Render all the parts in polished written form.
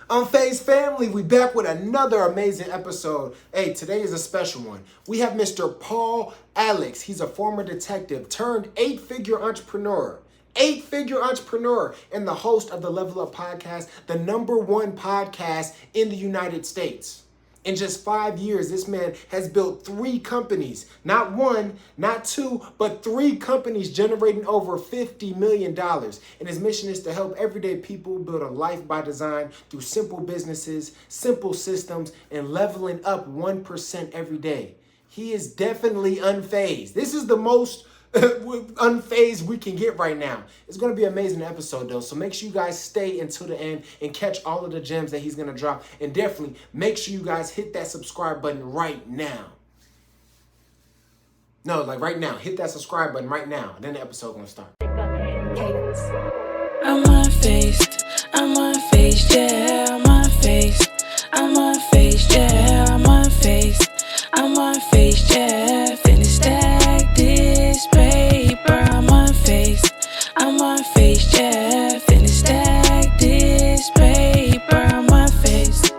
Unphazed family, we back with another amazing episode. Hey, today is a special one. We have Mr. Paul Alex. He's a former detective turned eight-figure entrepreneur. Eight-figure entrepreneur and the host of the Level Up podcast, the number one podcast in the United States. In just 5 years, this man has built three companies. Not one, not two, but three companies generating over $50 million. And his mission is to help everyday people build a life by design through simple businesses, simple systems, and leveling up 1% every day. He is definitely unfazed. This is the most unfazed we can get right now. It's going to be an amazing episode though, so make sure you guys stay until the end and catch all of the gems that he's going to drop, and definitely make sure you guys hit that subscribe button right now. No, like right now. Hit that subscribe button right now, then the episode going to start. I'm unfazed, I'm unfazed, yeah, I'm unfazed, I'm unfazed, yeah, I'm unfazed, I'm unfazed, yeah, finish stack this paper, I'm unfazed, yeah, finish stack this paper, I'm unfazed.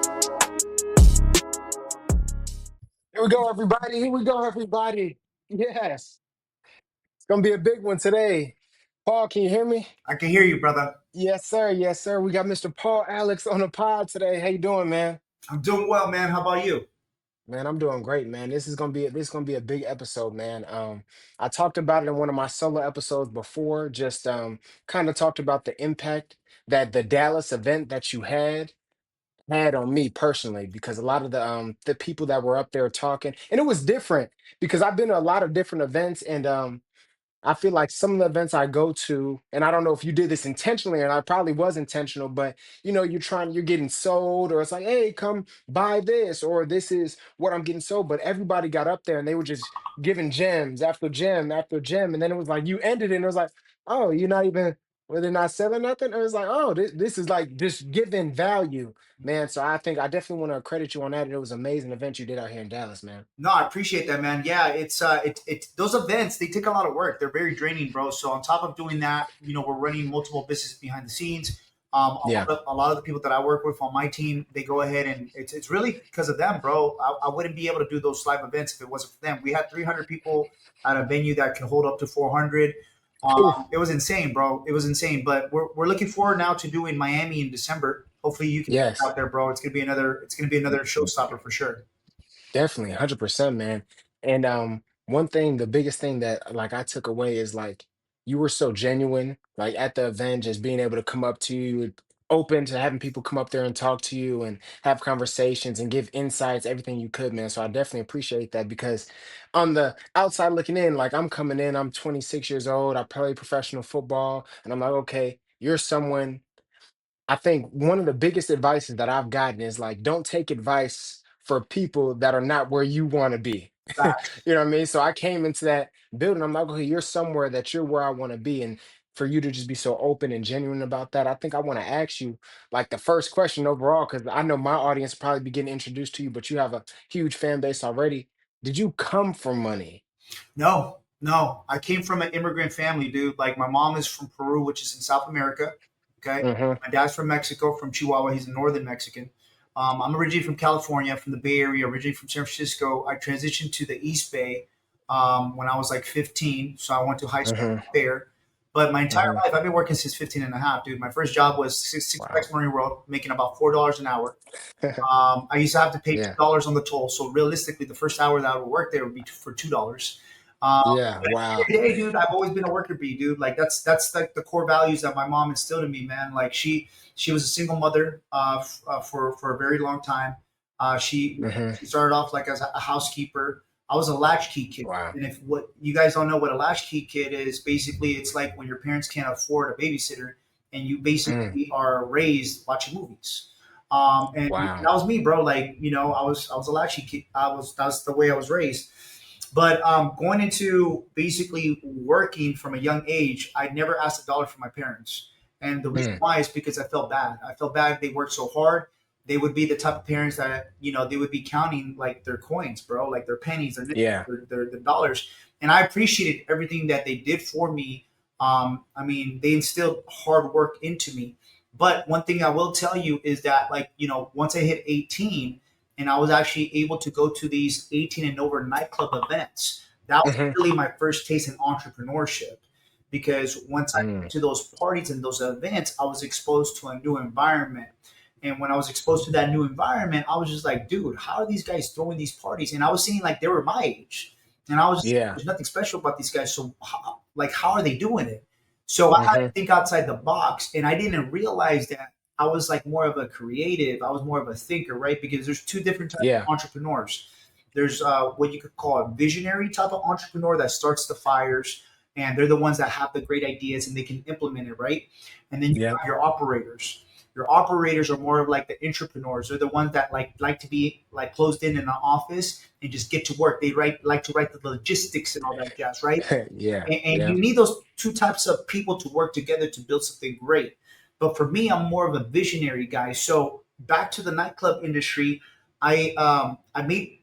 Here we go, everybody. Here we go, everybody. Yes. It's going to be a big one today. Paul, can you hear me? I can hear you, brother. Yes, sir. Yes, sir. We got Mr. Paul Alex on the pod today. How you doing, man? I'm doing well, man. How about you? Man, I'm doing great, man. This is gonna be a big episode, man. I talked about it in one of my solo episodes before. Just kind of talked about the impact that the Dallas event that you had on me personally, because a lot of the people that were up there talking, and it was different because I've been to a lot of different events, and I feel like some of the events I go to, and I don't know if you did this intentionally, and I probably was intentional, but you're getting sold, or it's like, hey, come buy this, or this is what I'm getting sold. But everybody got up there and they were just giving gems after gem after gem. And then it was like you ended it, and it was like, oh, you're not even, well, they're not selling nothing. It was like, oh, this is like just giving value, man. So I think I definitely want to credit you on that. It was an amazing event you did out here in Dallas, man. No, I appreciate that, man. Yeah, it's those events. They take a lot of work. They're very draining, bro. So on top of doing that, we're running multiple businesses behind the scenes. Yeah. A lot of the people that I work with on my team, they go ahead, and it's really because of them, bro. I wouldn't be able to do those live events if it wasn't for them. We had 300 people at a venue that can hold up to 400. Ooh, It was insane, bro. It was insane. But we're looking forward now to doing Miami in December. Hopefully you can get yes. out there, bro. It's gonna be another showstopper for sure. Definitely, 100%, man. And one thing, the biggest thing that like I took away is like you were so genuine, like at the event, just being able to come up to you, open to having people come up there and talk to you and have conversations and give insights, everything you could, man. So I definitely appreciate that because on the outside looking in, like I'm coming in, I'm 26 years old, I play professional football, and I'm like, okay, you're someone. I think one of the biggest advices that I've gotten is like, don't take advice for people that are not where you want to be. You know what I mean? So I came into that building. I'm like, okay, you're somewhere that you're where I want to be. And for you to just be so open and genuine about that, I think I want to ask you like the first question overall, because I know my audience probably be getting introduced to you, but you have a huge fan base already. Did you come from money? No, no. I came from an immigrant family, dude. Like my mom is from Peru, which is in South America. Okay. Mm-hmm. My dad's from Mexico, from Chihuahua. He's a northern Mexican. I'm originally from California, from the Bay Area, originally from San Francisco. I transitioned to the East Bay when I was like 15. So I went to high school Mm-hmm. there. But my entire Mm-hmm. life, I've been working since 15 and a half, dude. My first job was Six Wow. Flags Marine World, making about $4 an hour. I used to have to pay Yeah. $2 on the toll. So realistically, the first hour that I would work there would be for $2. Yeah. But at the end of Wow. the day, dude, I've always been a worker bee, dude. Like that's like the core values that my mom instilled in me, man. Like she was a single mother for a very long time. Mm-hmm. She started off like as a housekeeper. I was a latchkey kid, Wow. and if what you guys don't know what a latchkey kid is, basically it's like when your parents can't afford a babysitter, and you Mm. basically are raised watching movies. And Wow. that was me, bro. Like I was a latchkey kid. That's the way I was raised. But going into basically working from a young age, I never asked a dollar from my parents. And the reason Mm. why is because I felt bad. I felt bad they worked so hard. They would be the type of parents that, they would be counting like their coins, bro, like their pennies, their nickels, Yeah. their dollars. And I appreciated everything that they did for me. I mean, they instilled hard work into me. But one thing I will tell you is that, like, once I hit 18 and I was actually able to go to these 18 and over nightclub events, that was Hmm. really my first taste in entrepreneurship. Because once I Mm. went to those parties and those events, I was exposed to a new environment. And when I was exposed to that new environment, I was just like, dude, how are these guys throwing these parties? And I was seeing like they were my age. And I was just, Yeah. there's nothing special about these guys. So, how are they doing it? So I had to Hmm. think outside the box. And I didn't realize that I was like more of a creative. I was more of a thinker, right? Because there's two different types Yeah. of entrepreneurs. There's what you could call a visionary type of entrepreneur that starts the fires, and they're the ones that have the great ideas and they can implement it, right? And then you Yeah. have your operators. Your operators are more of like the entrepreneurs. They're the ones that like to be like closed in an office and just get to work. They like to write the logistics and all that jazz, right? Yeah. And Yeah. you need those two types of people to work together to build something great. But for me, I'm more of a visionary guy. So back to the nightclub industry, I made,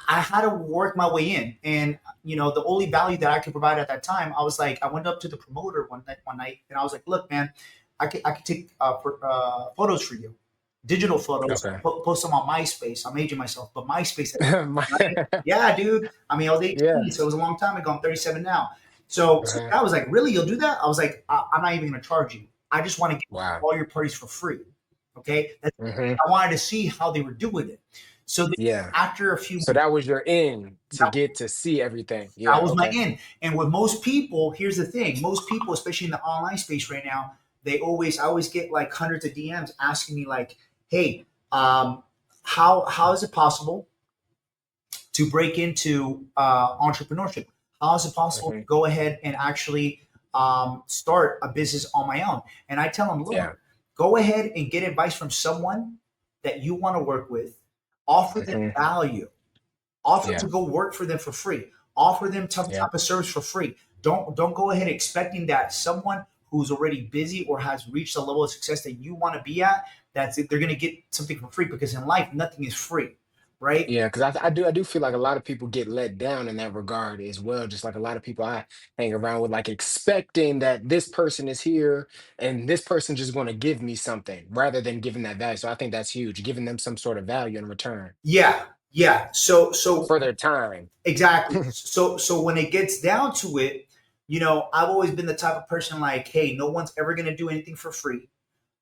I had to work my way in, and the only value that I could provide at that time, I was like, I went up to the promoter one night, and I was like, look, man, I could take photos for you, digital photos, Okay. post them on MySpace. I'm aging myself, but MySpace, right? My- Yeah, dude. I mean, I was yeah. 18, so it was a long time ago. I'm 37 now. So Uh-huh. I was like, really? You'll do that? I was like, I'm not even going to charge you. I just want to get Wow. all your parties for free. Okay. Hmm. I wanted to see how they were doing it. So then Yeah. after a few, So that was your in to that, get to see everything. that Yeah. was my Okay. in. And with most people, here's the thing: most people, especially in the online space right now, I always get like hundreds of DMs asking me like, "Hey, how is it possible to break into entrepreneurship? How is it possible to Hmm. go ahead and actually start a business on my own?" And I tell them, Yeah. look, go ahead and get advice from someone that you want to work with, offer them Hmm. value, offer Yeah. to go work for them for free, offer them some Yeah. type of service for free. Don't go ahead expecting that someone who's already busy or has reached a level of success that you want to be at, they're going to get something for free, because in life nothing is free, right? Yeah, because I do feel like a lot of people get let down in that regard as well. Just like a lot of people I hang around with, like expecting that this person is here and this person's just going to give me something rather than giving that value. So I think that's huge, giving them some sort of value in return Yeah, yeah. So for their time. exactly. So when it gets down to it, I've always been the type of person like, hey, no one's ever gonna do anything for free.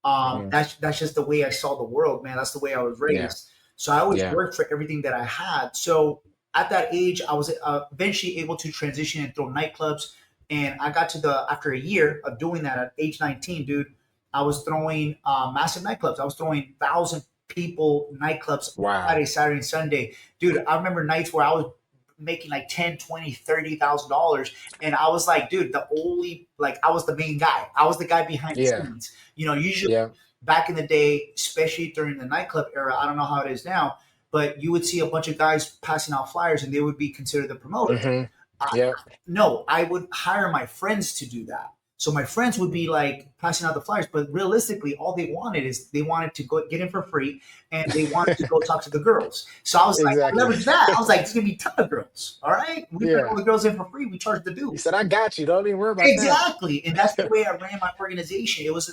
Hmm. That's just the way I saw the world, man. That's the way I was Yeah. raised. So I always Yeah. worked for everything that I had. So at that age, I was eventually able to transition and throw nightclubs. And I got to the after a year of doing that at age 19, dude. I was throwing massive nightclubs. I was throwing 1,000 people nightclubs Wow. Friday, Saturday, and Sunday, dude. I remember nights where I was making like 10, 20, $30,000, and I was like, dude, the only like I was the main guy. I was the guy behind the Yeah. scenes. Usually Yeah. back in the day, especially during the nightclub era, I don't know how it is now, but you would see a bunch of guys passing out flyers and they would be considered the promoters. Hmm. I, Yeah. no, I would hire my friends to do that. So my friends would be like passing out the flyers, but realistically, all they wanted is they wanted to go get in for free, and they wanted to go talk to the girls. So I was like, I Exactly. leveraged that. I was like, there's gonna be a ton of girls. All right, we bring all Yeah. the girls in for free. We charge the He dude. said, I got you. Don't even worry about that. Exactly, and that's the way I ran my organization. It was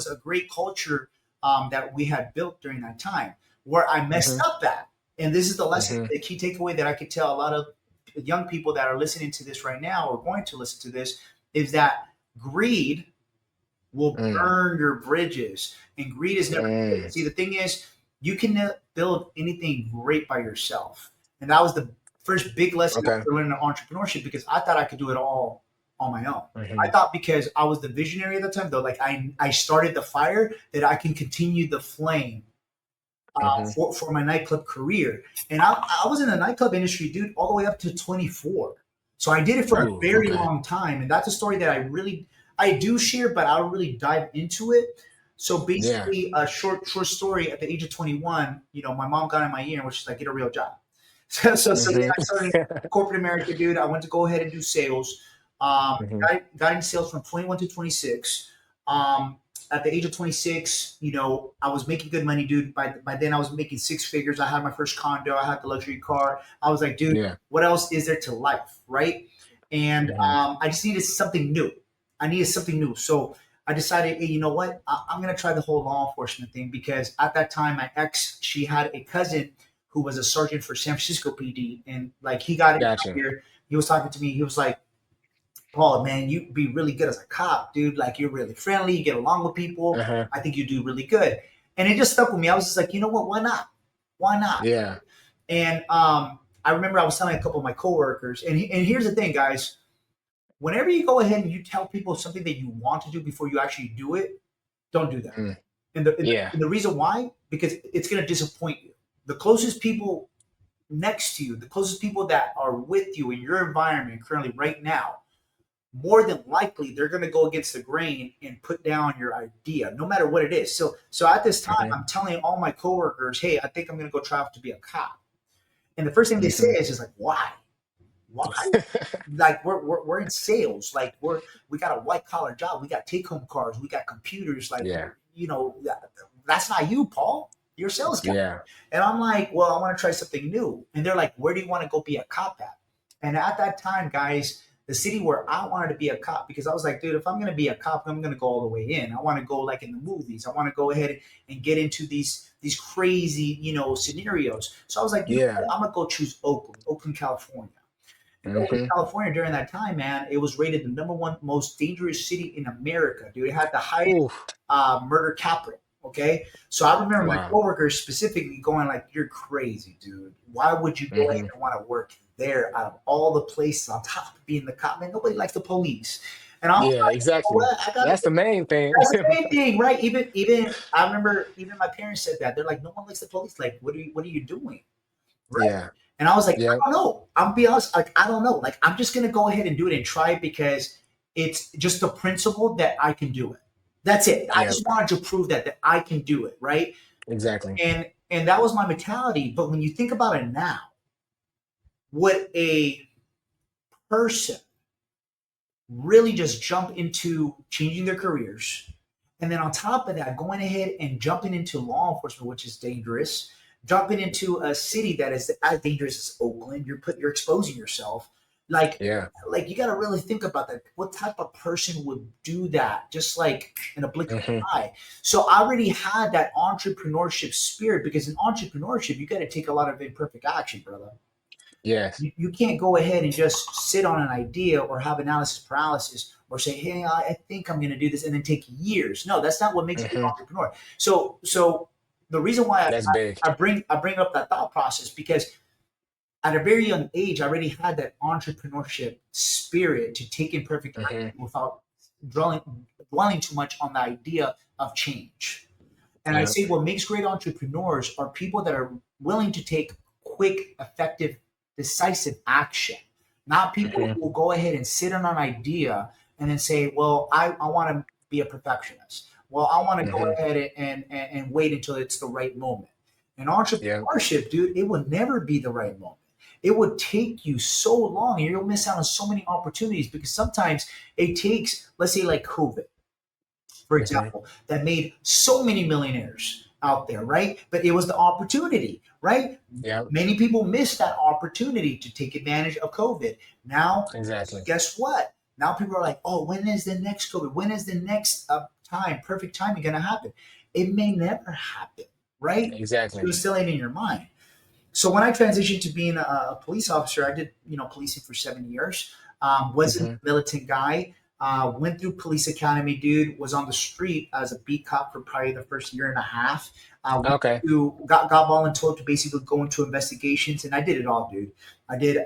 a great culture that we had built during that time. Where I messed Hmm. up at, and this is the lesson, Hmm. the key takeaway that I could tell a lot of young people that are listening to this right now or going to listen to this, is that greed will Mm. burn your bridges, and greed is never good. Mm. See, the thing is, you can build anything great by yourself, and that was the first big lesson Okay. I learned in entrepreneurship, because I thought I could do it all on my own. I Hmm. thought because I was the visionary at the time, though, like I started the fire, that I can continue the flame Hmm. for my nightclub career. And I was in the nightclub industry, dude, all the way up to 24. So I did it for a Ooh, very okay. long time. And that's a story that I do share, but I don't really dive into it. So Yeah. basically, a short story. At the age of 21, my mom got in my ear and was just like, "Get a real job." So then Hmm. I started in corporate America, dude. I went to go ahead and do sales. Hmm. Got in sales from 21 to 26. Um, at the age of 26, I was making good money, dude. By then, I was making six figures. I had my first condo. I had the luxury car. I was like, dude, Yeah. what else is there to life, right? And Hmm. I just needed something new. I needed something new. So I decided, hey, you know what? I'm going to try the whole law enforcement thing because at that time, my ex, she had a cousin who was a sergeant for San Francisco PD. And like he got in Gotcha. here, he was talking to me. He was like, Paul, man, you'd be really good as a cop, dude. Like you're really friendly. You get along with people. Uh-huh. I think you do really good. And it just stuck with me. I was just like, you know what? Why not? Why not? Yeah. And I remember I was telling a couple of my coworkers, and here's the thing, guys. Whenever you go ahead and you tell people something that you want to do before you actually do it, don't do that. Mm. And the, and the, Yeah. and the reason why, because it's going to disappoint you. The closest people next to you, the closest people that are with you in your environment currently right now, more than likely they're going to go against the grain and put down your idea, no matter what it is. So at this time, Mm-hmm. I'm telling all my coworkers, hey, I think I'm going to go try out to be a cop. And the first thing they say Mm-hmm. is just like, why? Why? Like we're in sales. Like we got a white collar job. We got take home cars. We got computers. Like Yeah. that's not you, Paul. You're a sales guy. Yeah. And I'm like, well, I want to try something new. And they're like, where do you want to go be a cop at? And at that time, guys, the city where I wanted to be a cop, because I was like, dude, if I'm going to be a cop, I'm going to go all the way in. I want to go like in the movies. I want to go ahead and get into these crazy, scenarios. So I was like, Yeah. I'm going to go choose Oakland, California. And Oakland, Mm-hmm. California during that time, man, it was rated the number one most dangerous city in America, dude. It had the highest Oof. murder cap rate. Okay, so I remember my Wow. coworkers specifically going like, "You're crazy, dude. Why would you go ahead Mm-hmm. and want to work there out of all the places on top of being the cop? Man, nobody likes the police." And I was Yeah, like, "Oh, exactly. well, I got That's the main thing. that's the main thing, right?" Even I remember even my parents said that they're like, "No one likes the police. Like, what are you doing?" Right? Yeah. And I was like, I Yeah. don't know. I'm be honest, like I don't know. Like I'm just gonna go ahead and do it and try it because it's just the principle that I can do it. That's it. I Yeah. just wanted to prove that I can do it, right? Exactly. And that was my mentality. But when you think about it now, would a person really just jump into changing their careers? And then on top of that, going ahead and jumping into law enforcement, which is dangerous, jumping into a city that is as dangerous as Oakland, you're exposing yourself. Like Yeah. like you got to really think about that. What type of person would do that? Just like in a blink of an Mm-hmm. eye. So I already had that entrepreneurship spirit because in entrepreneurship, you got to take a lot of imperfect action, brother. Yes. You can't go ahead and just sit on an idea or have analysis paralysis or say, hey, I think I'm going to do this and then take years. No, that's not what makes you an Mm-hmm. entrepreneur. So the reason why That's big. I bring up that thought process because at a very young age, I already had that entrepreneurship spirit to take imperfect Mm-hmm. action without dwelling too much on the idea of change. And I Yeah. say what makes great entrepreneurs are people that are willing to take quick, effective, decisive action. Not people Mm-hmm. who will go ahead and sit on an idea and then say, well, I want to be a perfectionist. Well, I want to go Mm-hmm. ahead and wait until it's the right moment. In Yeah. entrepreneurship, dude, it will never be the right moment. It would take you so long and you'll miss out on so many opportunities because sometimes it takes, let's say, like COVID for Mm-hmm. example, that made so many millionaires out there, right? But it was the opportunity, right? Yeah. Many people missed that opportunity to take advantage of COVID. Now, Exactly. guess what? Now people are like, oh, when is the next COVID? When is the next perfect timing going to happen? It may never happen, right? So Exactly. it's still ain't in your mind. So when I transitioned to being a police officer, I did policing for 7 years. Wasn't Mm-hmm. a militant guy. Went through police academy, dude. Was on the street as a beat cop for probably the first year and a half. Okay. Got volunteered to basically go into investigations, and I did it all, dude. I did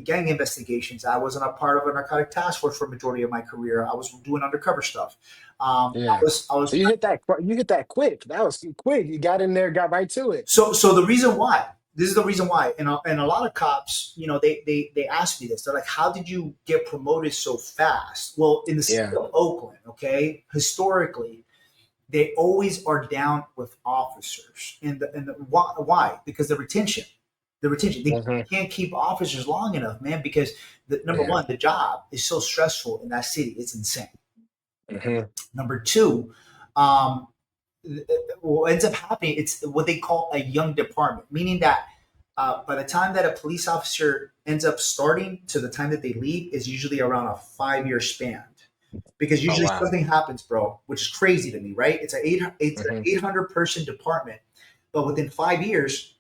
gang investigations. I wasn't a part of a narcotic task force for a majority of my career. I was doing undercover stuff. Yeah. I So was you hit that quick. That was quick. You got in there, got right to it. So the reason why, this is the reason why, and a lot of cops, they ask me this. They're like, "How did you get promoted so fast?" Well, in the city Yeah. of Oakland, okay, historically, they always are down with officers, and why? Because the retention. They Mm-hmm. can't keep officers long enough, man. Because the number Yeah. one, the job is so stressful in that city. It's insane. Mm-hmm. Number two, um, what ends up happening, it's what they call a young department, meaning that by the time that a police officer ends up starting to the time that they leave is usually around a 5-year span. because Oh usually wow. something happens, bro, which is crazy to me, right? It's an Hmm. 800-person department, but within 5 years,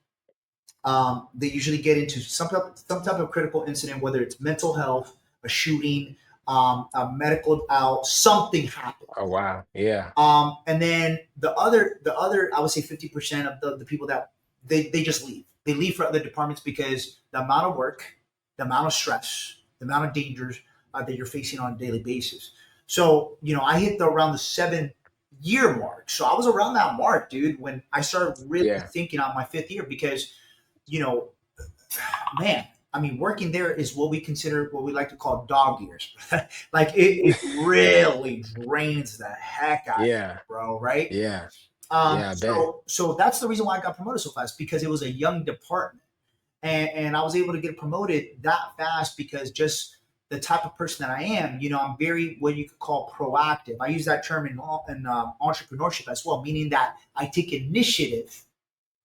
they usually get into some type of critical incident, whether it's mental health, a shooting, a medical out, something happened. Oh wow. Yeah. And then the other, I would say 50% of the people that they just leave. They leave for other departments because the amount of work, the amount of stress, the amount of dangers that you're facing on a daily basis. So, I hit around the 7 year mark. So I was around that mark, dude, when I started really Yeah. thinking on my 5th year because, you know, man, I mean, working there is what we consider what we like to call dog years. Like it really drains the heck out of Yeah. you, bro. Right? Yeah. Um, Yeah. I bet. so that's the reason why I got promoted so fast because it was a young department, and I was able to get promoted that fast because just the type of person that I am. I'm very what you could call proactive. I use that term in entrepreneurship as well, meaning that I take initiative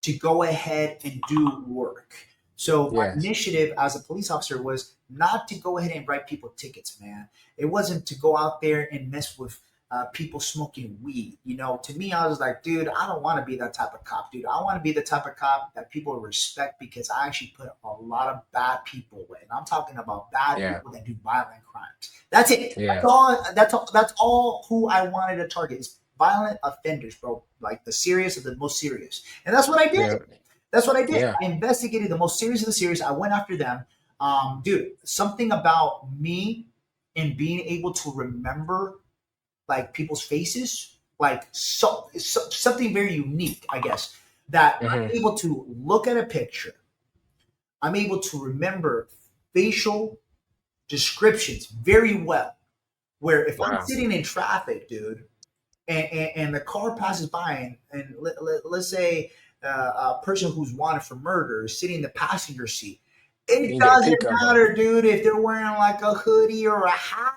to go ahead and do work. So my Yes. initiative as a police officer was not to go ahead and write people tickets, man. It wasn't to go out there and mess with people smoking weed. To me, I was like, dude, I don't want to be that type of cop, dude. I want to be the type of cop that people respect because I actually put a lot of bad people away. And I'm talking about bad Yeah. people that do violent crimes. That's it. That's Yeah. all. That's all who I wanted to target is violent offenders, bro. Like the serious of the most serious. And that's what I did. Yeah. That's what I did. Yeah. I investigated the most serious of the serious. I went after them. Dude, something about me and being able to remember like people's faces, like something very unique, I guess, that Hmm. I'm able to look at a picture. I'm able to remember facial descriptions very well. Where if I'm Wow. sitting in traffic, dude, and the car passes by and let's say a person who's wanted for murder is sitting in the passenger seat. You It can get a doesn't peek of them. matter, dude, if they're wearing like a hoodie or a hat.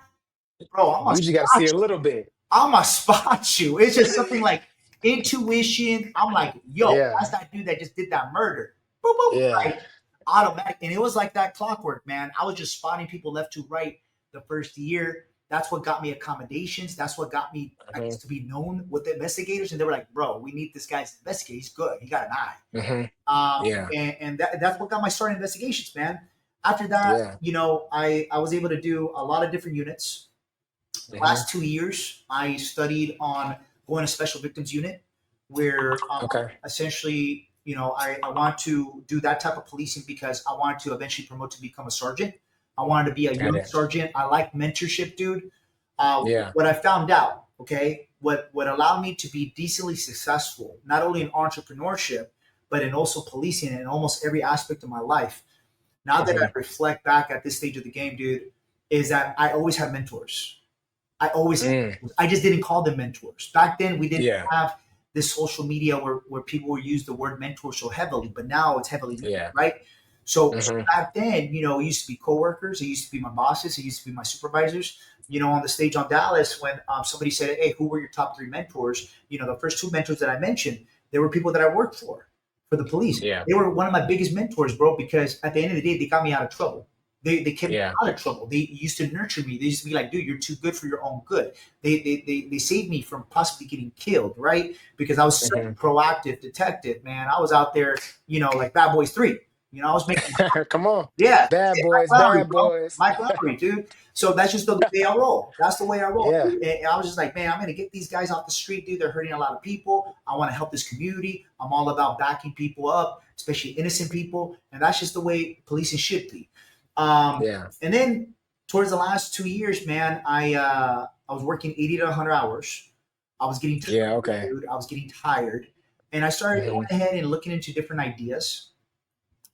Bro, I'm gonna You just got to spot see a you. little bit. I'm gonna spot you. It's just something like intuition. I'm like, yo, Yeah. that's that dude that just did that murder. Boop, boop. Yeah. Like automatic. And it was like that clockwork, man. I was just spotting people left to right the first year. That's what got me accommodations. That's what got me, I Hmm. guess, to be known with the investigators. And they were like, bro, we need this guy to investigate. He's good. He got an eye. Hmm. Um, Yeah. and that's what got my start in investigations, man. After that, Yeah. I was able to do a lot of different units. The Hmm. last 2 years, I studied on going to special victims unit, where Okay. essentially, I want to do that type of policing because I wanted to eventually promote to become a sergeant. I wanted to be a Got young it. sergeant. I like mentorship, dude. Yeah. What I found out, okay, what allowed me to be decently successful, not only in entrepreneurship, but in also policing in almost every aspect of my life. Now that I Hmm. reflect back at this stage of the game, dude, is that I always had mentors. I always had Mm. mentors. I just didn't call them mentors. Back then, we didn't Yeah. have this social media where people would use the word mentor so heavily, but now it's heavily used, Yeah. right? So Hmm. back then, it used to be coworkers, it used to be my bosses, it used to be my supervisors. On the stage on Dallas, when somebody said, "Hey, who were your top three mentors?" The first two mentors that I mentioned, they were people that I worked for the police. Yeah. They were one of my biggest mentors, bro, because at the end of the day, they got me out of trouble. They kept me Yeah. out of trouble. They used to nurture me. They used to be like, dude, you're too good for your own good. They saved me from possibly getting killed, right? Because I was such a Hmm. proactive detective, man. I was out there, like Bad Boys 3. I was making, Come on. yeah, that's Bad it, boys. Mike Lowry, Bad bro. boys. Mike Lowry, dude. So that's just the way I roll. That's the way I roll, Yeah. dude. And I was just like, man, I'm going to get these guys off the street, dude. They're hurting a lot of people. I want to help this community. I'm all about backing people up, especially innocent people. And that's just the way policing should be. Yeah. And then towards the last 2 years, man, I was working 80 to 100 hours. I was getting Yeah. tired, Okay. dude. I was getting tired. And I started Hmm. going ahead and looking into different ideas.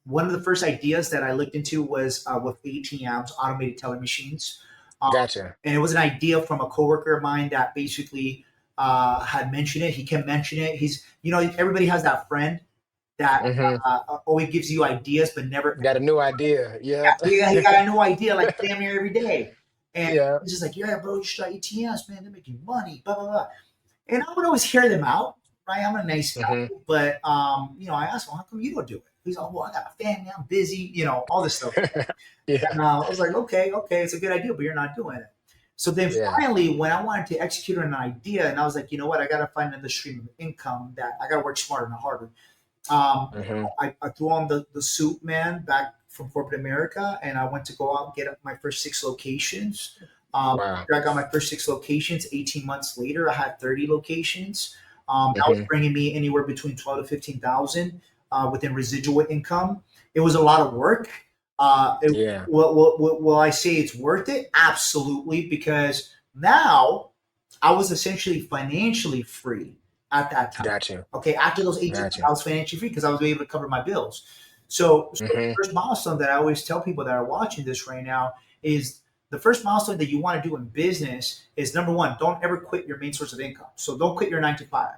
One of the first ideas that I looked into was with ATMs, automated teller machines. Um, Gotcha. and it was an idea from a coworker of mine that basically had mentioned it. He kept mentioning it. Everybody has that friend that Hmm. always gives you ideas, but never. Got a new idea. Yep. He got a new idea like damn near every day. And Yeah. he's just like, yeah, bro, you should try ATMs, man. They're making money, blah, blah, blah. And I would always hear them out, right? I'm a nice guy. Hmm. But, I asked him, how come you don't do it? He's like, well, I got a family, I'm busy, all this stuff. Yeah. And I was like, okay, it's a good idea, but you're not doing it. So then Yeah. finally, when I wanted to execute on an idea, and I was like, you know what, I got to find another stream of income that I got to work smarter, not harder. Mm-hmm. I threw on the suit, man, back from corporate America, and I went to go out and get my first 6 locations. Wow. After I got my first 6 locations, 18 months later, I had 30 locations. That was Mm-hmm. bringing me anywhere between 12 to 15,000 within residual income. It was a lot of work. Yeah. Will I say it's worth it? Absolutely, because now I was essentially financially free at that time. Got you. Okay, after those 18 Got months, you. I was financially free because I was able to cover my bills. So the Mm-hmm. first milestone that I always tell people that are watching this right now is the first milestone that you want to do in business is number one, don't ever quit your main source of income. So don't quit your 9 to 5.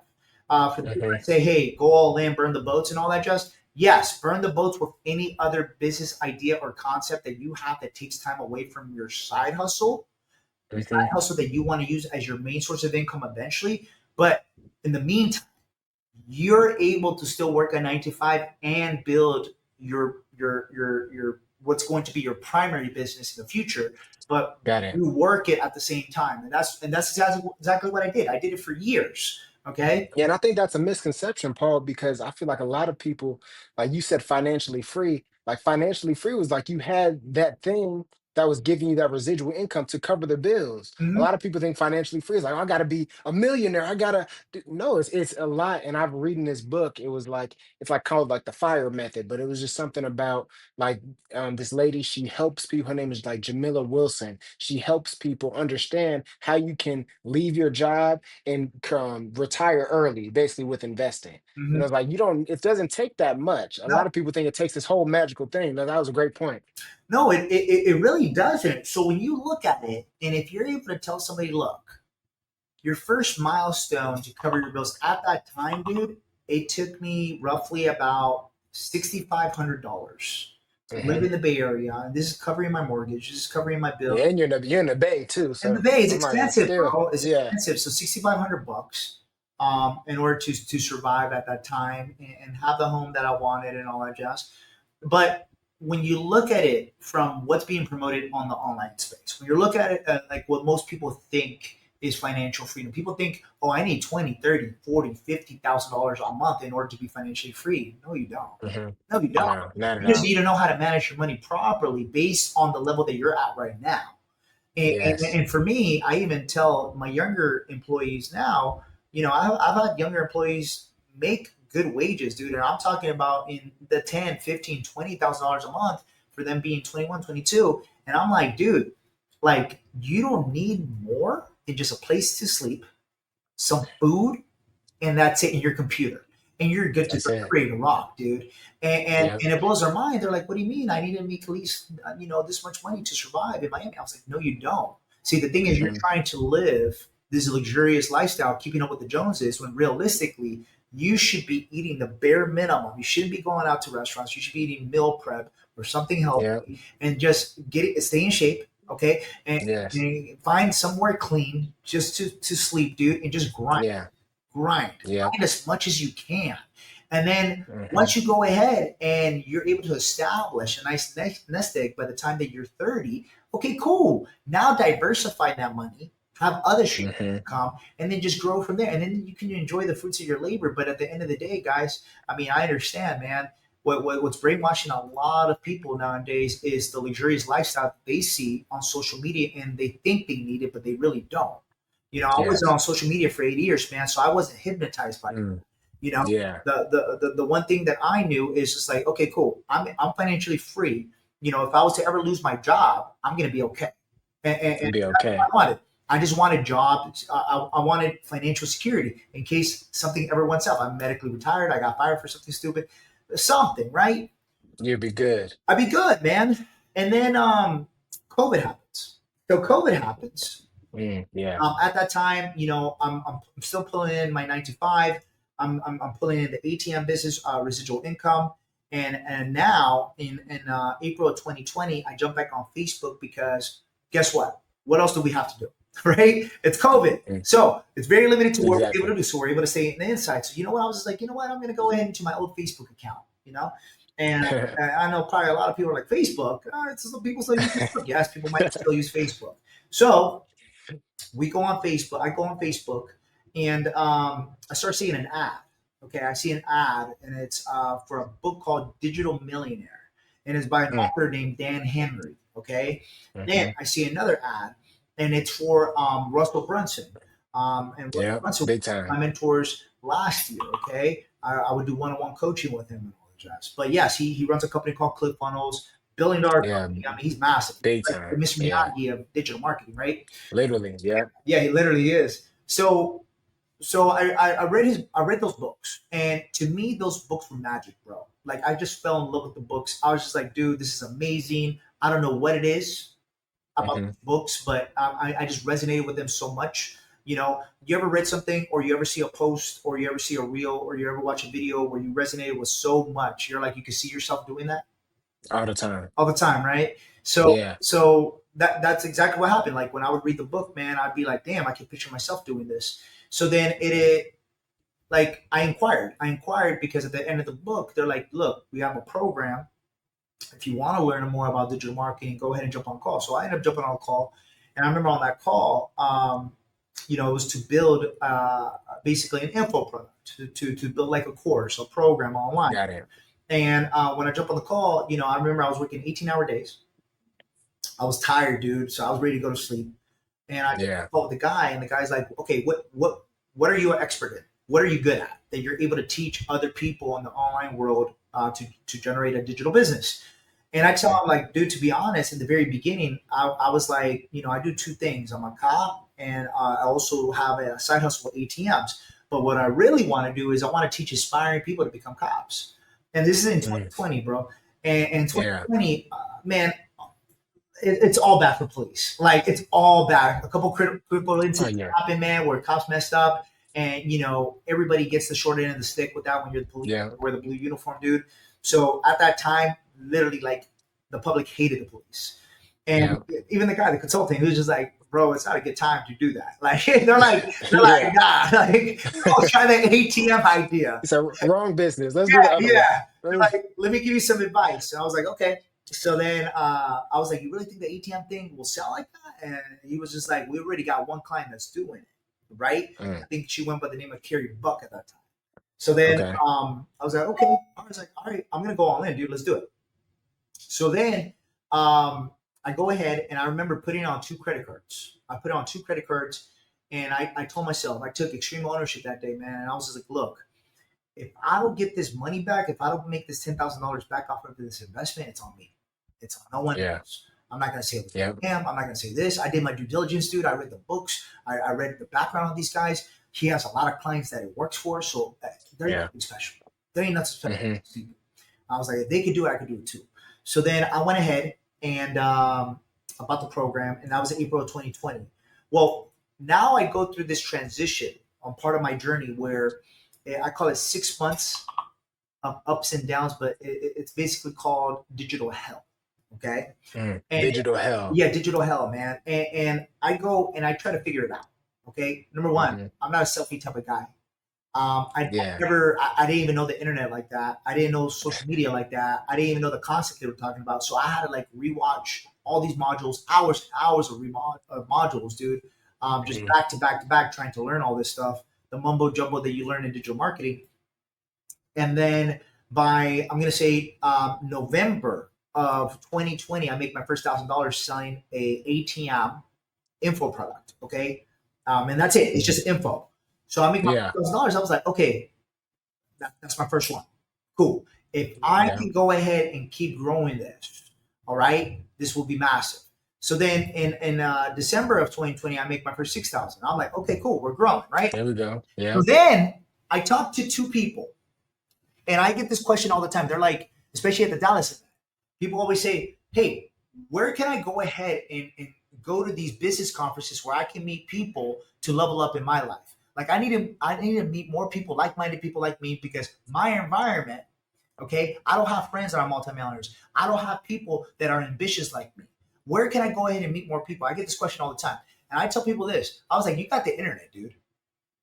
For the people Mm-hmm. that say, hey, go all in, burn the boats and all that just, yes, burn the boats with any other business idea or concept that you have that takes time away from your Mm-hmm. side hustle that you want to use as your main source of income eventually. But in the meantime, you're able to still work a 9 to 5 and build your what's going to be your primary business in the future, but Got it. you work it at the same time, and that's exactly what I did. I did it for years. Okay. Yeah, and I think that's a misconception, Paul, because I feel like a lot of people, like you said, financially free, like financially free was like you had that thing that was giving you that residual income to cover the bills. A Mhm. lot of people think financially free is like, "Oh, I gotta be a millionaire. I gotta no, it's a lot. And I've reading this book. It was like it's like called like the fire method, but it was just something about like this lady, she helps people. Her name is like Jamila Wilson. She helps people understand how you can leave your job and retire early, basically with investing. Mhm. It's like you don't. It doesn't take that much. A No, lot of people think it takes this whole magical thing. That was a great point. no, it really doesn't. So when you look at it, and if you're able to tell somebody, look, your first milestone to cover your bills at that time, dude, it took me roughly about $6,500 to live Hmm. in the Bay Area. And this is covering my mortgage. This is covering my bill. Yeah, and you're in the Bay too, And the so Bay is I'm like, expensive, still, bro. It's yeah, expensive. So $6,500 in order to survive at that time and have the home that I wanted and all that jazz. But when you look at it from what's being promoted on the online space, when you look at it like what most people think is financial freedom, people think, oh, I need 20, 30, 40, $50,000 a month in order to be financially free. No, you don't. hmm No, you don't. no, not at You just all. need to know how to manage your money properly based on the level that you're at right now. Yes, And for me, I even tell my younger employees now, I've had younger employees make good wages, dude. And I'm talking about in the 10, 15, $20,000 a month for them being 21, 22. And I'm like, dude, like, you don't need more than just a place to sleep, some food, and that's it in your computer. And you're good to go, that's you're it. ready to rock, dude. Yeah. And it blows their mind. They're like, "What do you mean? I need to make at least this much money to survive in Miami." I was like, "No, you don't." See, the thing is, you're Hmm. trying to live this luxurious lifestyle, keeping up with the Joneses, when realistically, you should be eating the bare minimum. You shouldn't be going out to restaurants. You should be eating meal prep or something Yeah. healthy, and just stay in shape. Okay, Yes. and find somewhere clean just to sleep, dude, and just Yeah. Yeah. grind as much as you can. And then Hmm. once you go ahead and you're able to establish a nice nest egg by the time that you're 30, okay, cool. Now diversify that money, have other streams Hmm. of income, and then just grow from there. And then you can enjoy the fruits of your labor. But at the end of the day, guys, I mean, I understand, man. What's brainwashing a lot of people nowadays is the luxurious lifestyle they see on social media and they think they need it, but they really don't. I wasn't Yes. on social media for 8 years, man, so I wasn't hypnotized by it. Mm. You know, Yeah. the one thing that I knew is just like, okay, cool. I'm financially free. If I was to ever lose my job, I'm gonna be okay. And Be that's what okay. I wanted. I just wanted jobs. I wanted financial security in case something ever went south. I'm medically retired. I got fired for something stupid, something, right? You'll be good. I'd be good, man. And then COVID happens. So COVID happens. Yeah. At that time, I'm still pulling in my 9 to 5. I'm pulling in the ATM business, residual income, and now in April of 2020, I jumped back on Facebook because guess what? What else do we have to do? Right? It's COVID, Mm. so it's very limited to what we're able Exactly. to do. So we're able to stay in the inside. So you know what? I was just like, you know what? I'm going to go ahead into my old Facebook account. And I know probably a lot of people are like Facebook. It's people still use Facebook. Yes, people might still use Facebook. So We go on Facebook. I go on Facebook, and I start seeing an ad. Okay, I see an ad, and it's for a book called Digital Millionaire, and it's by an Mm, author named Dan Henry. Okay, then hmm. I see another ad, and it's for Russell Brunson. And Russell Yeah, Brunson big was one of my time. mentors last year. Okay, I would do one-on-one coaching with him and all the jazz. But yes, he runs a company called ClickFunnels, billion-dollar Yeah, company. I mean, he's massive. He's big like the time. Mr. Yeah, Miyagi of digital marketing, right? literally. Yeah. Yeah, he literally is. So I read those books, and to me those books were magic, bro. Like I just fell in love with the books. I was just like, dude, this is amazing. I don't know what it is about Hmm. these books, but I just resonated with them so much. You know, you ever read something, or you ever see a post, or you ever see a reel, or you ever watch a video where you resonated with so much, you're like, you can see yourself doing that All the time. all the time, right? So Yeah. so that's exactly what happened. Like when I would read the book, man, I'd be like, damn, I can picture myself doing this. So then like I inquired because at the end of the book, they're like, look, we have a program. If you want to learn more about digital marketing, go ahead and jump on call. So I ended up jumping on a call, and I remember on that call, it was to build basically an info product to build like a course, a program online. Got it. And when I jumped on the call, I remember I was working 18-hour days. I was tired, dude, so I was ready to go to sleep. And I Yeah. called the guy, and the guy's like, "Okay, what are you an expert in? What are you good at that you're able to teach other people in the online world to generate a digital business?" And I tell Mm, him, like, dude, to be honest, in the very beginning, I was like, I do two things. I'm a cop, and I also have a side hustle with ATMs. But what I really want to do is I want to teach aspiring people to become cops. And this is in mm. 2020, bro. And in Yeah. 2020, man, it's all bad for police. Like it's all bad. A couple critical Oh incidents yeah. happen, man, where cops messed up, and everybody gets the short end of the stick with that when you're the police, Yeah. wear the blue uniform, dude. So at that time, literally, like the public hated the police, and Yeah. even the guy, the consultant, he was just like, "Bro, it's not a good time to do that." Like they're like, Yeah. nah, like go try the ATM idea. It's a wrong business. Let's do the Yeah, other one. yeah. They're like, let me give you some advice. And I was like, okay. So then I was like, you really think the ATM thing will sell like that? And he was just like, we already got one client that's doing it, right? Mm, I think she went by the name of Carrie Buck at that time. So then okay. I was like, okay. I was like, all right, I'm gonna go all in, dude. Let's do it. So then I go ahead, and I remember putting on two credit cards. I put on two credit cards, and I told myself, I took extreme ownership that day, man. And I was just like, look, if I don't get this money back, if I don't make this $10,000 back off of this investment, it's on me. It's on no one Yeah. else. I'm not gonna say it was Yeah. him. I'm not gonna say this. I did my due diligence, dude. I read the books. I read the background of these guys. He has a lot of clients that it works for, so there ain't Yeah. nothing special. There ain't nothing Hmm. special. I was like, if they could do it, I could do it too. So then I went ahead and about the program, and that was April of 2020. Well, now I go through this transition on part of my journey where I call it 6 months of ups and downs, but it's basically called digital hell. Okay. Mm. And Digital hell. yeah, digital hell, man. And I go and I try to figure it out. Okay. Number one, Hmm. I'm not a selfie type of guy. Yeah. I didn't even know the internet like that. I didn't know social media like that. I didn't even know the concept they were talking about. So I had to like rewatch all these modules, hours and hours of modules, dude. Just Mm, back to back to back, trying to learn all this stuff, the mumbo jumbo that you learn in digital marketing. And then by I'm gonna say November of 2020, I make my first $1,000 selling a ATM info product. Okay, and that's it. It's mm. just info. So I make my Yeah. $1,000. I was like, okay, that's my first one. Cool. If I Yeah. can go ahead and keep growing this, all right, this will be massive. So then in December of 2020, I make my first 6,000. I'm like, okay, cool, we're growing, right? There we go. So Yeah. then I talked to two people, and I get this question all the time. They're like, especially at the Dallas event, people always say, hey, where can I go ahead and go to these business conferences where I can meet people to level up in my life? Like I need to meet more people, like-minded people like me, because my environment, okay, I don't have friends that are multimillionaires. I don't have people that are ambitious like me. Where can I go ahead and meet more people? I get this question all the time. And I tell people this. I was like, you got the internet, dude.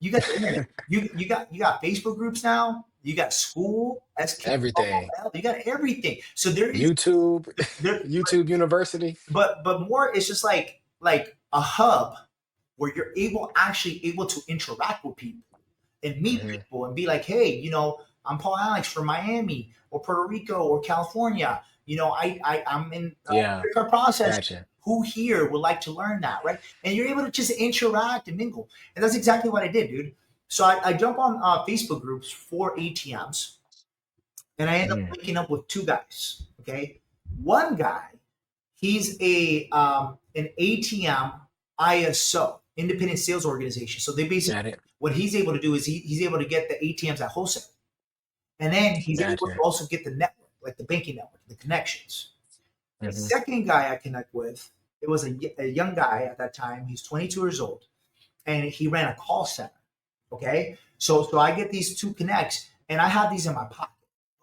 You got the internet. You got Facebook groups now. You got school, Everything. SQL, you got everything. So there is YouTube. there, YouTube University. but more. It's just like a hub. where you're actually able to interact with people and meet Hmm. people and be like, hey, I'm Paul Alex from Miami or Puerto Rico or California. I'm in Yeah. credit card process. Gotcha. Who here would like to learn that, right? And you're able to just interact and mingle. And that's exactly what I did, dude. So I jump on Facebook groups for ATMs, and I end up Mm. linking up with two guys. Okay, one guy, he's an ATM ISO, independent sales organization. So they basically, Got it. what he's able to do is he's able to get the ATMs at wholesale, and then he's able to Gotcha. also get the network, like the banking network, the connections. The Hmm. second guy I connect with, it was a young guy at that time. He's 22 years old, and he ran a call center. Okay, so I get these two connects, and I have these in my pocket.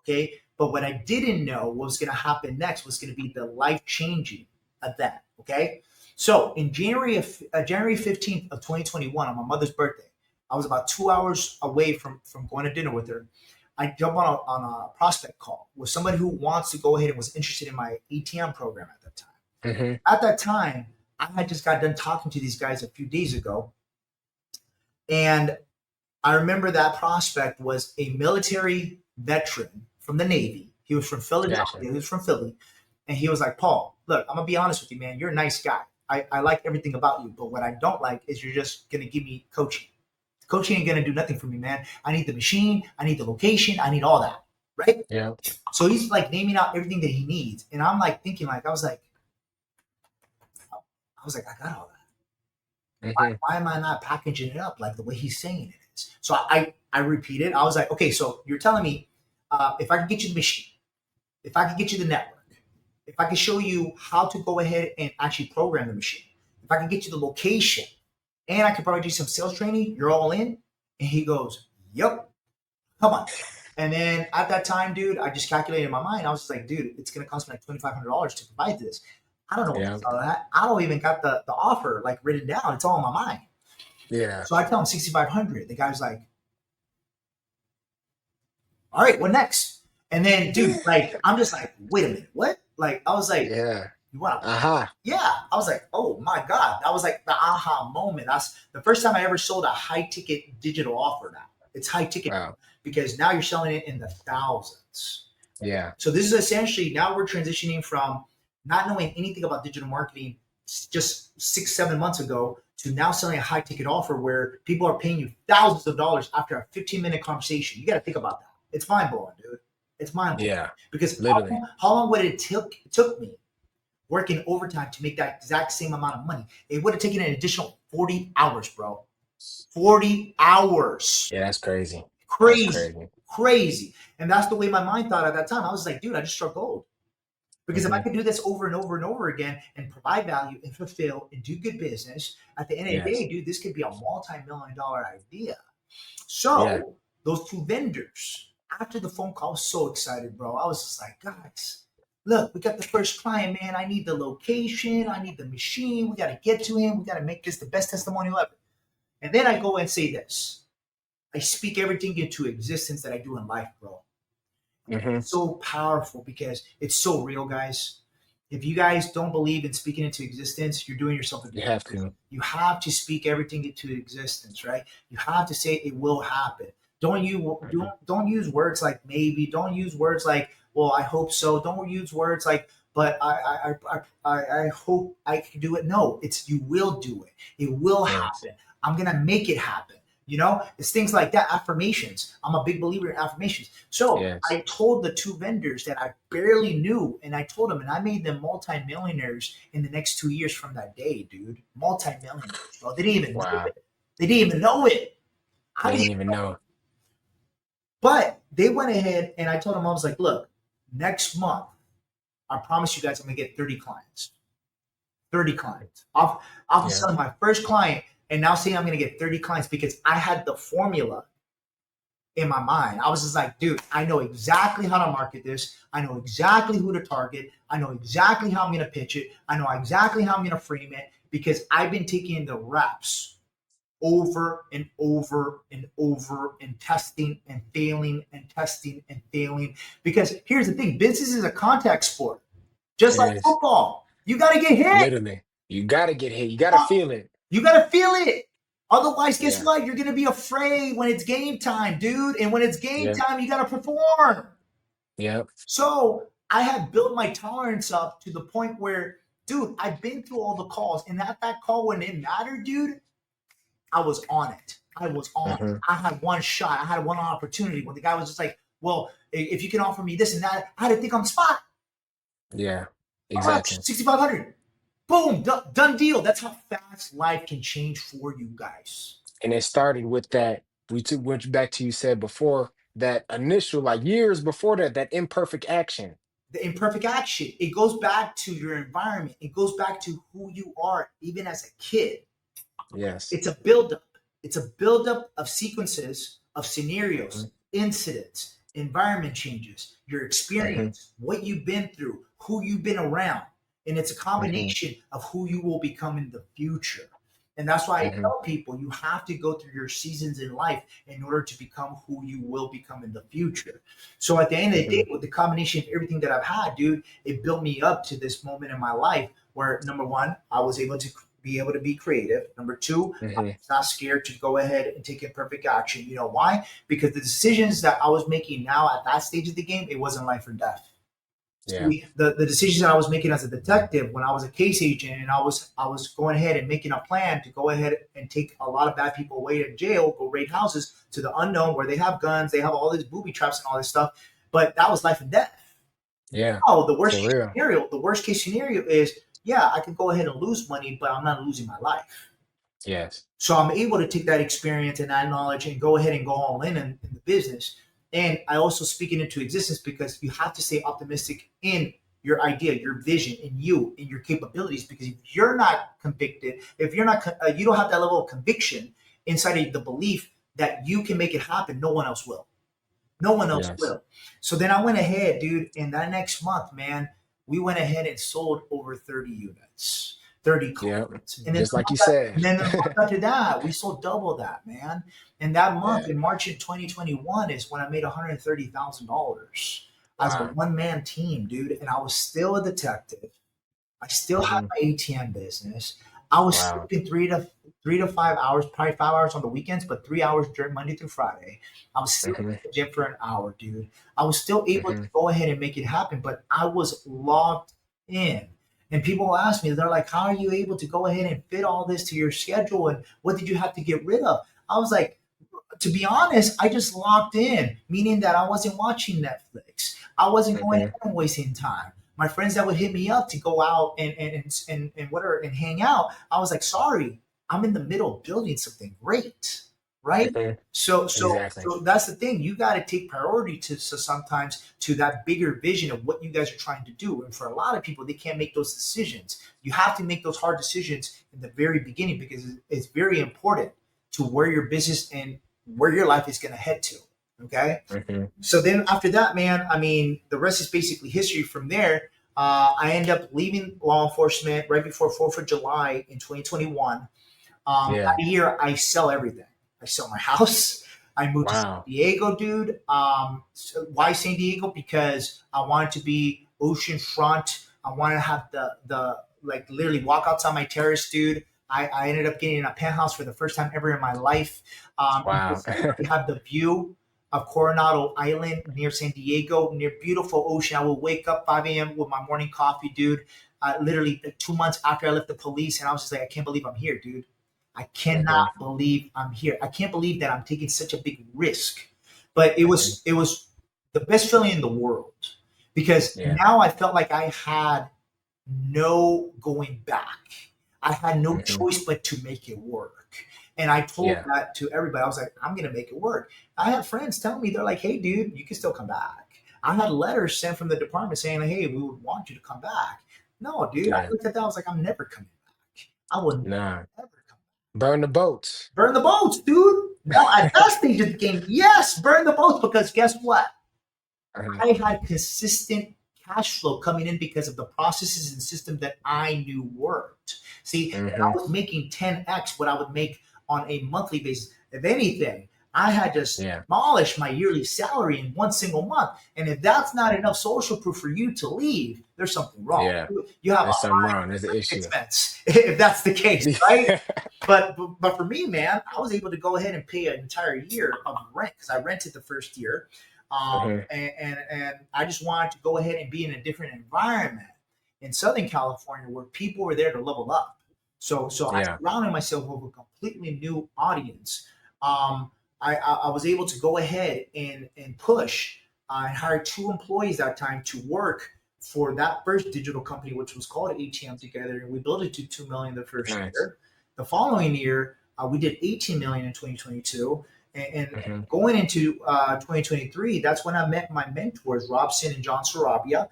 Okay, but what I didn't know what was going to happen next was going to be the life changing event. Okay, so in January 15th of 2021, on my mother's birthday, I was about 2 hours away from going to dinner with her. I jump on a prospect call with somebody who wants to go ahead and was interested in my ATM program at that time. Hmm. At that time, I had just got done talking to these guys a few days ago, and I remember that prospect was a military veteran from the Navy. He was from Philadelphia. Gotcha. He was from Philly. And he was like, Paul, look, I'm going to be honest with you, man. You're a nice guy. I like everything about you. But what I don't like is you're just going to give me coaching. Coaching ain't going to do nothing for me, man. I need the machine. I need the location. I need all that. Right? Yeah. So he's like naming out everything that he needs. And I'm like thinking, I got all that. Hmm. Why am I not packaging it up like the way he's saying it is? So I repeated. I was like, okay, so you're telling me if I could get you the machine, if I could get you the network, if I could show you how to go ahead and actually program the machine, if I could get you the location, and I could probably do some sales training, you're all in? And he goes, yep, come on. And then at that time, dude, I just calculated in my mind. I was just like, dude, it's going to cost me like $2,500 to provide this. I don't know what to Yeah. sell that. I don't even got the offer like written down. It's all in my mind. Yeah. So I tell him 6,500. The guy's like, all right, what next? And then, dude, like, I'm just like, wait a minute, what? Like, I was like, Yeah. you want to? Uh-huh. Yeah. I was like, oh my God. That was like the aha moment. That's the first time I ever sold a high ticket digital offer now. It's high ticket Wow. because now you're selling it in the thousands. Yeah. So this is essentially now we're transitioning from not knowing anything about digital marketing just 6-7 months ago to now selling a high ticket offer where people are paying you thousands of dollars after a 15-minute conversation. You got to think about that. It's mind blowing, dude. It's mind blowing. Yeah. Because Literally. how long would it took me working overtime to make that exact same amount of money? It would have taken an additional 40 hours, bro. 40 hours. Yeah, that's crazy. That's Crazy. crazy. Crazy. And that's the way my mind thought at that time. I was like, dude, I just struck gold. Because if I Hmm. could do this over and over and over again and provide value and fulfill and do good business, at the end of the Yes. day, dude, this could be a multi-million dollar idea. Yeah. So those two vendors, after the phone call, I was so excited, bro. I was just like, guys, look, we got the first client, man. I need the location. I need the machine. We got to get to him. We got to make this the best testimonial ever. And then I go and say this. I speak everything into existence that I do in life, bro. Hmm. It's so powerful because it's so real, guys. If you guys don't believe in speaking into existence, you're doing yourself a You have disservice. to. You have to speak everything into existence, right? You have to say it will happen. Don't use words like maybe. Don't use words like well, I hope so. Don't use words like but I hope I can do it. No, it's you will do it. It will Yes. happen. I'm gonna make it happen. It's things like that. Affirmations. I'm a big believer in affirmations. So Yes. I told the two vendors that I barely knew, and I told them, and I made them multimillionaires in the next 2 years from that day, dude. Multimillionaires, bro. They didn't even know Wow. it. They didn't even know it. I They didn't didn't even know. But they went ahead and I told them, I was like, look, next month, I promise you guys I'm gonna get 30 clients. 30 clients. Off of Yeah. selling my first client and now saying I'm gonna get 30 clients because I had the formula in my mind. I was just like, dude, I know exactly how to market this. I know exactly who to target. I know exactly how I'm going to pitch it. I know exactly how I'm going to frame it because I've been taking the reps over and over and over and testing and failing and testing and failing. Because here's the thing, business is a contact sport, just It like is. football. You got to get hit. Literally. You gotta get hit. You gotta feel it. You gotta feel it. Otherwise, guess Yeah. what? You're gonna be afraid when it's game time, dude. And when it's game Yep. time, you gotta perform. Yep. So I had built my tolerance up to the point where, dude, I've been through all the calls, and at that call when it mattered, dude, I was on it. I was on it. Hmm. I had one shot. I had one opportunity when the guy was just like, "Well, if you can offer me this and that," I had to think on the spot. Yeah. All right, Exactly. 6,500. Boom, done deal. That's how fast life can change for you guys. And it started with that. Went back to you said before that initial, like years before that, that imperfect action. The imperfect action. It goes back to your environment. It goes back to who you are, even as a kid. Yes. It's a buildup. It's a buildup of sequences of Hmm. scenarios, incidents, environment changes, your Hmm. experience, what you've been through, who you've been around. And it's a Hmm. combination of who you will become in the future. And that's why I Hmm. tell people you have to go through your seasons in life in order to become who you will become in the future. So at the end of the Hmm. day, with the combination of everything that I've had, dude, it built me up to this moment in my life where number one, I was able to be able to be creative. Number two, I Hmm. was not scared to go ahead and take imperfect action. You know why? Because the decisions that I was making now at that stage of the game, it wasn't life or death. Yeah. See, the decisions that I was making as a detective when I was a case agent and I was going ahead and making a plan to go ahead and take a lot of bad people away to jail, go raid houses to the unknown where they have guns, they have all these booby traps and all this stuff. But that was life and death. Yeah. Oh, For real. the worst case scenario is, yeah, I can go ahead and lose money, but I'm not losing my life. Yes. So I'm able to take that experience and that knowledge and go ahead and go all in the business. And I also speak it into existence because you have to stay optimistic in your idea, your vision, in you, in your capabilities. Because if you're not convicted, if you're not, you don't have that level of conviction inside of the belief that you can make it happen, no one else will. No one else Yes. will. So then I went ahead, dude, and that next month, man, we went ahead and sold over 30 units, 30 Yep. cards. And then Just like you said. the month after that, we sold double that, man. And that month Yeah. in March of 2021 is when I made $130,000 as a Wow. one-man team, dude. And I was still a detective. I still had Hmm. my ATM business. I was Wow. sleeping 3 to 5 hours, probably 5 hours on the weekends, but 3 hours during Monday through Friday. I was still Hmm. at the gym for an hour, dude. I was still able to Hmm. go ahead and make it happen, but I was locked in. And people ask me, they're like, "How are you able to go ahead and fit all this to your schedule? And what did you have to get rid of?" I was like, to be honest, I just locked in, meaning that I wasn't watching Netflix. I wasn't going Hmm. out and wasting time. My friends that would hit me up to go out and whatever and hang out, I was like, sorry, I'm in the middle of building something great, right? Hmm. Exactly. So that's the thing. You got to take priority to sometimes to that bigger vision of what you guys are trying to do. And for a lot of people, they can't make those decisions. You have to make those hard decisions in the very beginning because it's very important to where your business and where your life is going to head to. Okay. Hmm. So then after that, man, I mean, the rest is basically history from there. I ended up leaving law enforcement right before 4th of July in 2021. Yeah. That year, I sell everything. I sell my house. I moved to San Wow. Diego, dude. Why San Diego? Because I wanted to be ocean front. I wanted to have the like literally walk outside my terrace, dude. I ended up getting a penthouse for the first time ever in my life. And Wow. just literally have the view of Coronado Island near San Diego, near beautiful ocean. I will wake up 5 a.m. with my morning coffee, dude. Literally like 2 months after I left the police, and I was just like, I can't believe I'm here, dude. I Hmm. cannot believe I'm here. I can't believe that I'm taking such a big risk. But it Hmm. was it was the best feeling in the world because Yeah. now I felt like I had no going back. I had no Hmm. choice but to make it work. And I told Yeah. that to everybody. I was like, I'm gonna make it work. I had friends tell me, they're like, hey dude, you can still come back. I had letters sent from the department saying, hey, we would want you to come back. No, dude. I Yeah. looked at that, I was like, I'm never coming back. I will Nah. never come back. Burn the boats. Burn the boats, dude. Now at that stage of the game, yes, burn the boats because guess what? Uh-huh. I had consistent cash flow coming in because of the processes and system that I knew worked. See, and I Hmm. was making 10x what I would make on a monthly basis. If anything, I had to Yeah. demolish my yearly salary in one single month. And if that's not enough social proof for you to leave, there's something wrong. Yeah. You have a There's something high wrong. There's an issue. expense if that's the case, right? But for me, man, I was able to go ahead and pay an entire year of rent because I rented the first year, Mhm. and I just wanted to go ahead and be in a different environment in Southern California where people were there to level up. So I Yeah. surrounded myself with a completely new audience. I was able to go ahead and push. I hired 2 employees that time to work for that first digital company, which was called ATM Together, and we built it to 2 million the first Nice. year. The following year, we did 18 million in 2022, and Mhm. going into 2023, that's when I met my mentors, Robson and John Sarabia.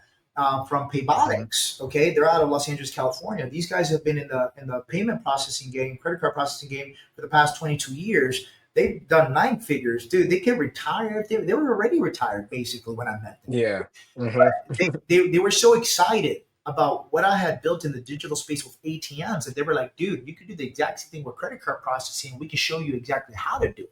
From Mhm. Paybotics, okay, they're out of Los Angeles, California. These guys have been in the payment processing game, credit card processing game for the past 22 years. They've done 9 figures, dude. They can retire. They were already retired basically when I met them. Yeah. Mhm. They were so excited about what I had built in the digital space with ATMs that they were like, dude, you could do the exact same thing with credit card processing. We can show you exactly how to do it.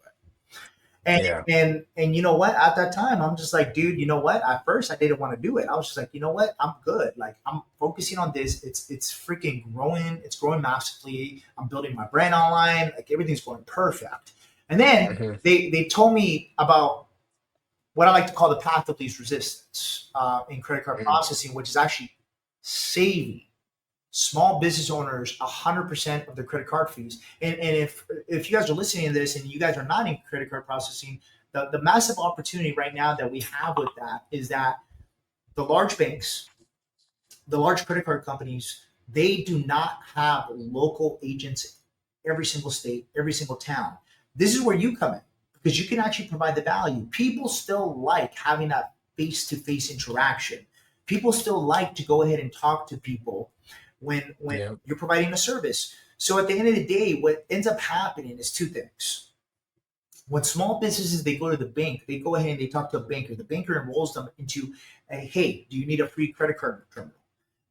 And Yeah. and you know what? At that time, I'm just like, dude, you know what? At first, I didn't want to do it. I was just like, you know what? I'm good. Like, I'm focusing on this. It's freaking growing. It's growing massively. I'm building my brand online. Like everything's going perfect. And then Mhm. they told me about what I like to call the path of least resistance in credit card Mhm. processing, which is actually saving small business owners 100% of their credit card fees. And if you guys are listening to this and you guys are not in credit card processing, the massive opportunity right now that we have with that is that the large banks, the large credit card companies, they do not have local agents every single state, every single town. This is where you come in because you can actually provide the value. People still like having that face to face interaction. People still like to go ahead and talk to people when Yeah. you're providing a service. So at the end of the day, what ends up happening is 2 things. When small businesses they go to the bank, they go ahead and they talk to a banker. The banker enrolls them into a, hey, do you need a free credit card terminal?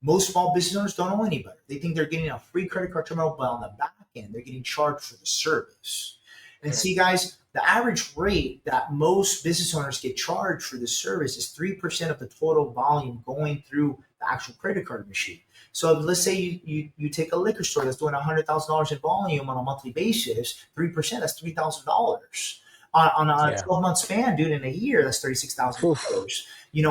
Most small business owners don't know any better. They think they're getting a free credit card terminal, but on the back end, they're getting charged for the service. And Mhm. see, guys, the average rate that most business owners get charged for this service is 3% of the total volume going through the actual credit card machine. So let's say you take a liquor store that's doing $100,000 in volume on a monthly basis, 3%, that's $3,000. On a Yeah. 12-month span, dude, in a year, that's Oof. $36,000.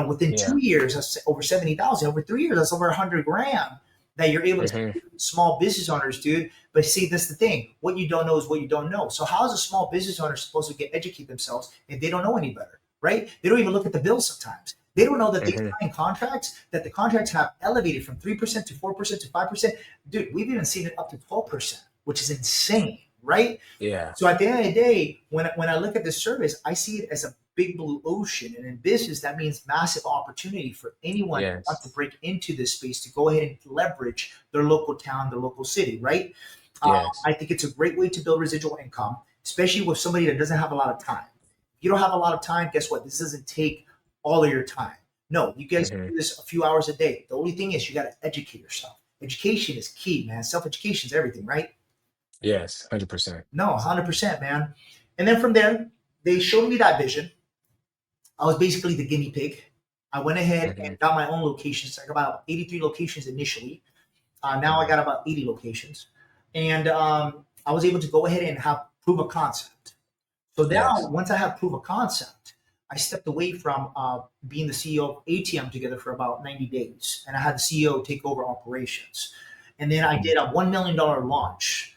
Within Yeah. 2 years, that's over 70,000. Over 3 years, that's over 100 grand that you're able to Mhm. see small business owners, dude. But see, that's the thing. What you don't know is what you don't know. So how is a small business owner supposed to educate themselves if they don't know any better, right? They don't even look at the bills sometimes. They don't know that they Mhm. sign contracts, that the contracts have elevated from 3% to 4% to 5%. Dude, we've even seen it up to 12%, which is insane, right? Yeah. So at the end of the day, when I look at this service, I see it as a big blue ocean. And in business, that means massive opportunity for anyone who Yes. wants to break into this space to go ahead and leverage their local town, their local city, right? Yes. I think it's a great way to build residual income, especially with somebody that doesn't have a lot of time. If you don't have a lot of time, guess what? This doesn't take all of your time. No, you guys can Mhm. do this a few hours a day. The only thing is you got to educate yourself. Education is key, man. Self education is everything, right? Yes. 100%. No, 100%, man. And then from there, they showed me that vision. I was basically the guinea pig. I went ahead and Mhm. got my own locations. I got about 83 locations initially. Now I Mhm. got about 80 locations. And I was able to go ahead and have proof of concept. So now, Yes. once I have proof of concept, I stepped away from being the CEO of ATM Together for about 90 days. And I had the CEO take over operations. And then I Mhm. did a $1 million launch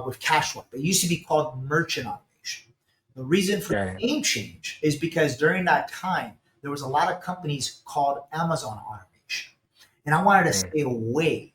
with CashSwipe. It used to be called Merchant Automation. The reason for Got the it. name change is because during that time, there was a lot of companies called Amazon Automation. And I wanted to Mm. stay away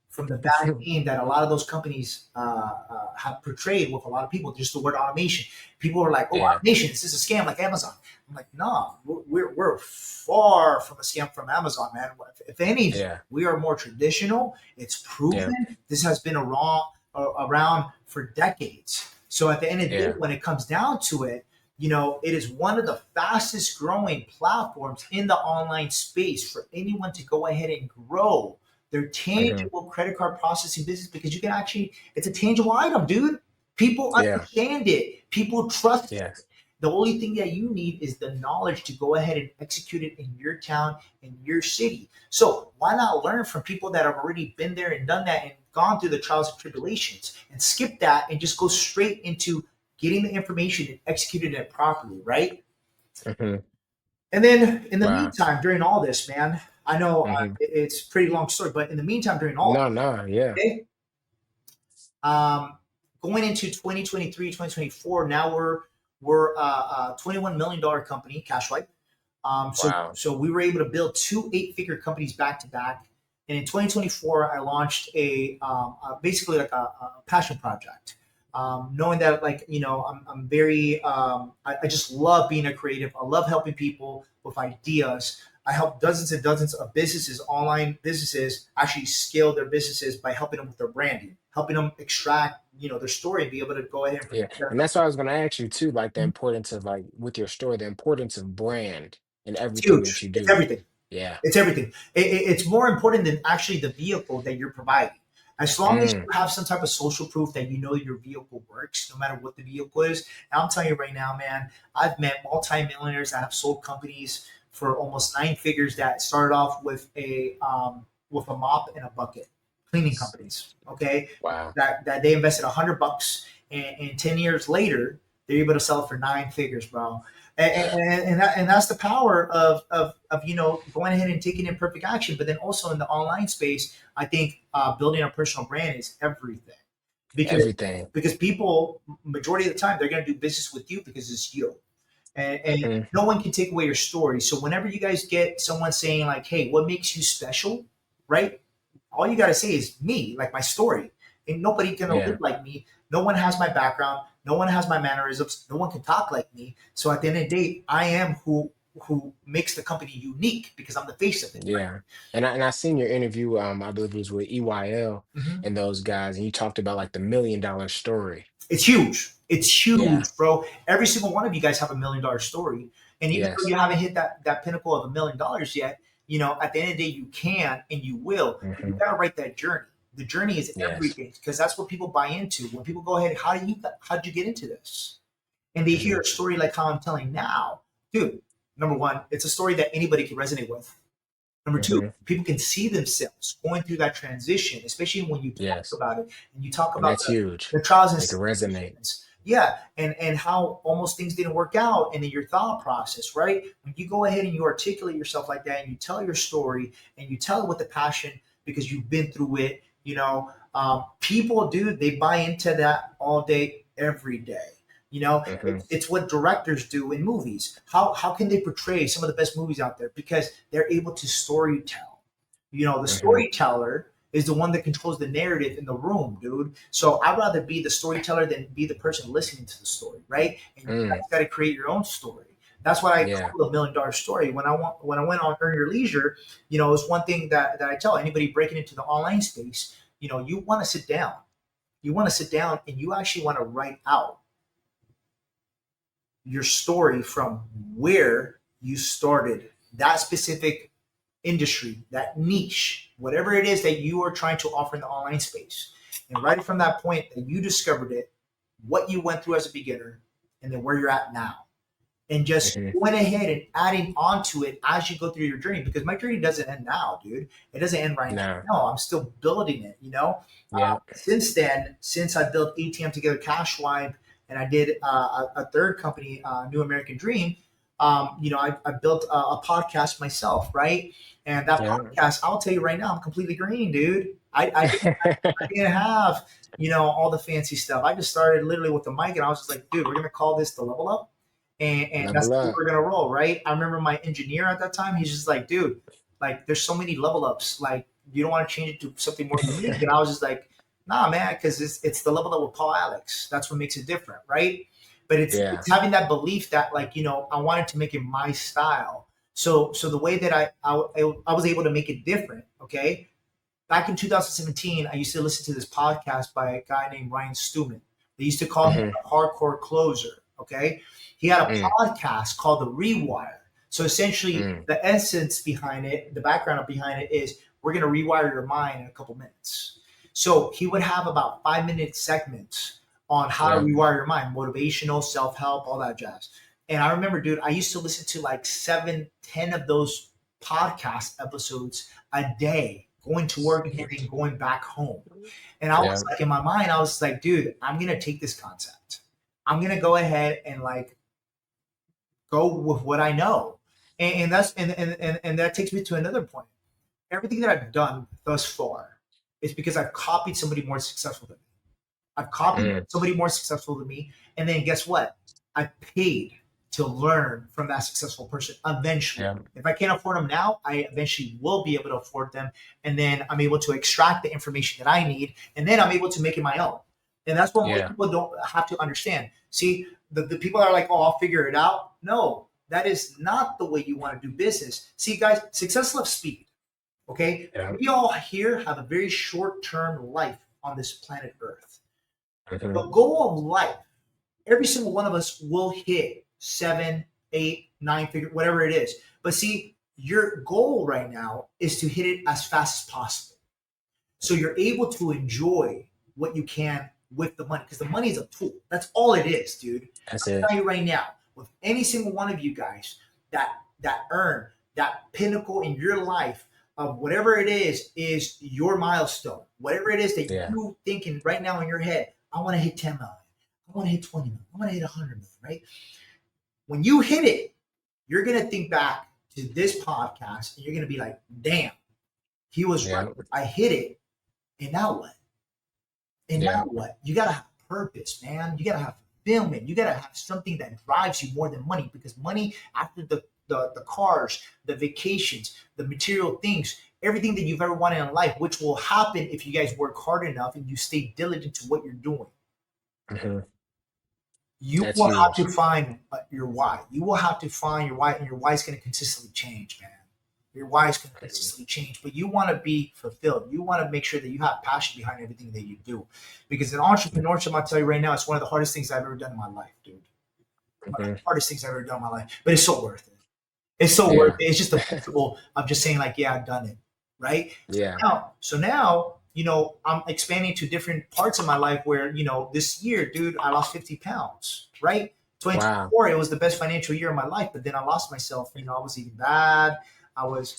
from the bad name that a lot of those companies have portrayed with a lot of people. Just the word automation. People are like, "Oh, Yeah. automation! Is this a scam like Amazon?" I'm like, "No, we're far from a scam from Amazon, man. If anything, Yeah. we are more traditional. It's Yeah. proven. This has been around for decades. So at the end of the day, Yeah. when it comes down to it, it is one of the fastest growing platforms in the online space for anyone to go ahead and grow their Mhm. tangible credit card processing business because you can actually, it's a tangible item, dude. People Yeah. understand it. People trust it. Yes. The only thing that you need is the knowledge to go ahead and execute it in your town, in your city. So why not learn from people that have already been there and done that and gone through the trials and tribulations and skip that and just go straight into getting the information and executing it properly, right? Hmm. And then in the Wow. meantime, during all this, man, I know Hmm. it's a pretty long story, but in the meantime, during all No, no, yeah. okay, um, going into 2023, 2024, now we're a $21 million company, CashSwipe. So Wow. so we were able to build two eight-figure companies back to back. And in 2024, I launched basically like a passion project. Knowing that, like, I'm very, I just love being a creative. I love helping people with ideas. I help dozens and dozens of businesses, online businesses, actually scale their businesses by helping them with their branding, helping them extract, their story and be able to go ahead and Yeah. present that. And that's what I was gonna ask you too, like the importance of like with your story, the importance of brand in It's everything that huge. you It's do. everything. Yeah. It's everything. It's more important than actually the vehicle that you're providing. As long as you Mm. have some type of social proof that you know your vehicle works, no matter what the vehicle is. And I'm telling you right now, man, I've met multimillionaires that have sold companies for almost nine figures that started off with a mop and a bucket, cleaning companies. Okay, Wow. that they invested $100, and 10 years later they're able to sell it for nine figures, bro. And that's the power of going ahead and taking imperfect action. But then also in the online space, I think building a personal brand is everything, because Everything. people majority of the time they're going to do business with you because it's you, and Hmm. no one can take away your story. So whenever you guys get someone saying like, "Hey, what makes you special?" Right? All you got to say is me, like my story. Ain't nobody gonna Yeah. live like me. No one has my background. No one has my mannerisms. No one can talk like me. So at the end of the day, I am who makes the company unique because I'm the face of it. Yeah. And I seen your interview, I believe it was with EYL Mhm. and those guys, and you talked about like the $1 million story. It's huge. It's Yeah. huge, bro. Every single one of you guys have $1 million story, and even though Yes. you haven't hit that pinnacle of $1 million yet, at the end of the day, you can and you will. But you Hmm. gotta write that journey. The journey is Yes. everything because that's what people buy into. When people go ahead, how did you get into this? And they hear Hmm. a story like how I'm telling now, dude. Number one, it's a story that anybody can resonate with. Number two, Hmm. people can see themselves going through that transition, especially when you talk Yes. about it and you talk And about that's huge. the trials and They can resonate. tribulations. Yeah, and how almost things didn't work out, and then your thought process, right? When you go ahead and you articulate yourself like that, and you tell your story, and you tell it with the passion because you've been through it, people, dude, they buy into that all day, every day. Hmm. It's what directors do in movies. How can they portray some of the best movies out there? Because they're able to story tell. The Hmm. storyteller is the one that controls the narrative in the room, dude. So I'd rather be the storyteller than be the person listening to the story, right? And you Mm. guys got to create your own story. That's what I Yeah. call the $1 million story. When I went on Earn Your Leisure, it's one thing that I tell anybody breaking into the online space. You want to sit down. You want to sit down and you actually want to write out your story from where you started that specific industry, that niche, whatever it is that you are trying to offer in the online space. And right from that point that you discovered it, what you went through as a beginner, and then where you're at now. And just Hmm. went ahead and adding on to it as you go through your journey, because my journey doesn't end now, dude. It doesn't end right now. No. No, I'm still building it. Yeah. Since then, since I built ATM Together CashSwipe, and I did a third company, New American Dream, I built a podcast myself, right? And that Yeah. podcast, I'll tell you right now, I'm completely green, dude. I didn't have, all the fancy stuff. I just started literally with the mic, and I was just like, dude, we're gonna call this the Level Up, and that's Level the way up. we're gonna roll, right? I remember my engineer at that time. He's just like, dude, like, there's so many level ups. Like, you don't want to change it to something more unique. And I was just like, nah, man, because it's the Level Up with Paul Alex. That's what makes it different, right? But Yeah. it's having that belief that, like, I wanted to make it my style. So the way that I was able to make it different, okay? Back in 2017, I used to listen to this podcast by a guy named Ryan Stewman. They used to call him Hmm. a hardcore closer. Okay, he had a Mm. podcast called The Rewire. So essentially, Mm. the essence behind it, the background behind it is we're going to rewire your mind in a couple minutes. So he would have about 5 minute segments on how to Yeah. rewire your mind, motivational, self-help, all that jazz. And I remember, dude, I used to listen to like 7, 10 of those podcast episodes a day, going to work and then going back home. And I Yeah. was like, in my mind, I was like, dude, I'm gonna take this concept. I'm gonna go ahead and like go with what I know. And that's and that takes me to another point. Everything that I've done thus far is because I've copied somebody more successful than me. I've copied Mm. somebody more successful than me, and then guess what? I paid to learn from that successful person eventually. Yeah. If I can't afford them now, I eventually will be able to afford them, and then I'm able to extract the information that I need, and then I'm able to make it my own. And that's what most Yeah. people don't have to understand. See, the people are like, "Oh, I'll figure it out." No, that is not the way you want to do business. See, guys, success loves speed. Okay, Yeah. we all here have a very short-term life on this planet Earth. The Mhm. goal of life, every single one of us will hit 7, 8, 9 figure, whatever it is. But see, your goal right now is to hit it as fast as possible. So you're able to enjoy what you can with the money because the money is a tool. That's all it is, dude. That's I'm it. telling you right now, with any single one of you guys that earn that pinnacle in your life of whatever it is your milestone. Whatever it is that Yeah. you thinking right now in your head, I want to hit 10 million. I want to hit 20 million. I want to hit 100 million, right? When you hit it, you're going to think back to this podcast and you're going to be like, damn, he was right. Yeah. I hit it. And now what? And Yeah. now what? You gotta have purpose, man. You gotta have fulfillment. You gotta have something that drives you more than money. Because money, after the cars, the vacations, the material things, everything that you've ever wanted in life, which will happen if you guys work hard enough and you stay diligent to what you're doing. Hmm. You That's will have to huge. find your why. You will have to find your why, and your why is going to consistently change, man. Your why is going to consistently change, but you want to be fulfilled. You want to make sure that you have passion behind everything that you do. Because in entrepreneurship, I'll tell you right now, it's one of the hardest things I've ever done in my life, dude. One of Hmm. the hardest things I've ever done in my life. But it's so worth it. It's so worth Yeah. it. It's just the principle of just saying, like, yeah, I've done it. Right? Yeah. So now, I'm expanding to different parts of my life where, this year, dude, I lost 50 pounds, right? Wow. 2024, it was the best financial year of my life, but then I lost myself. I was eating bad.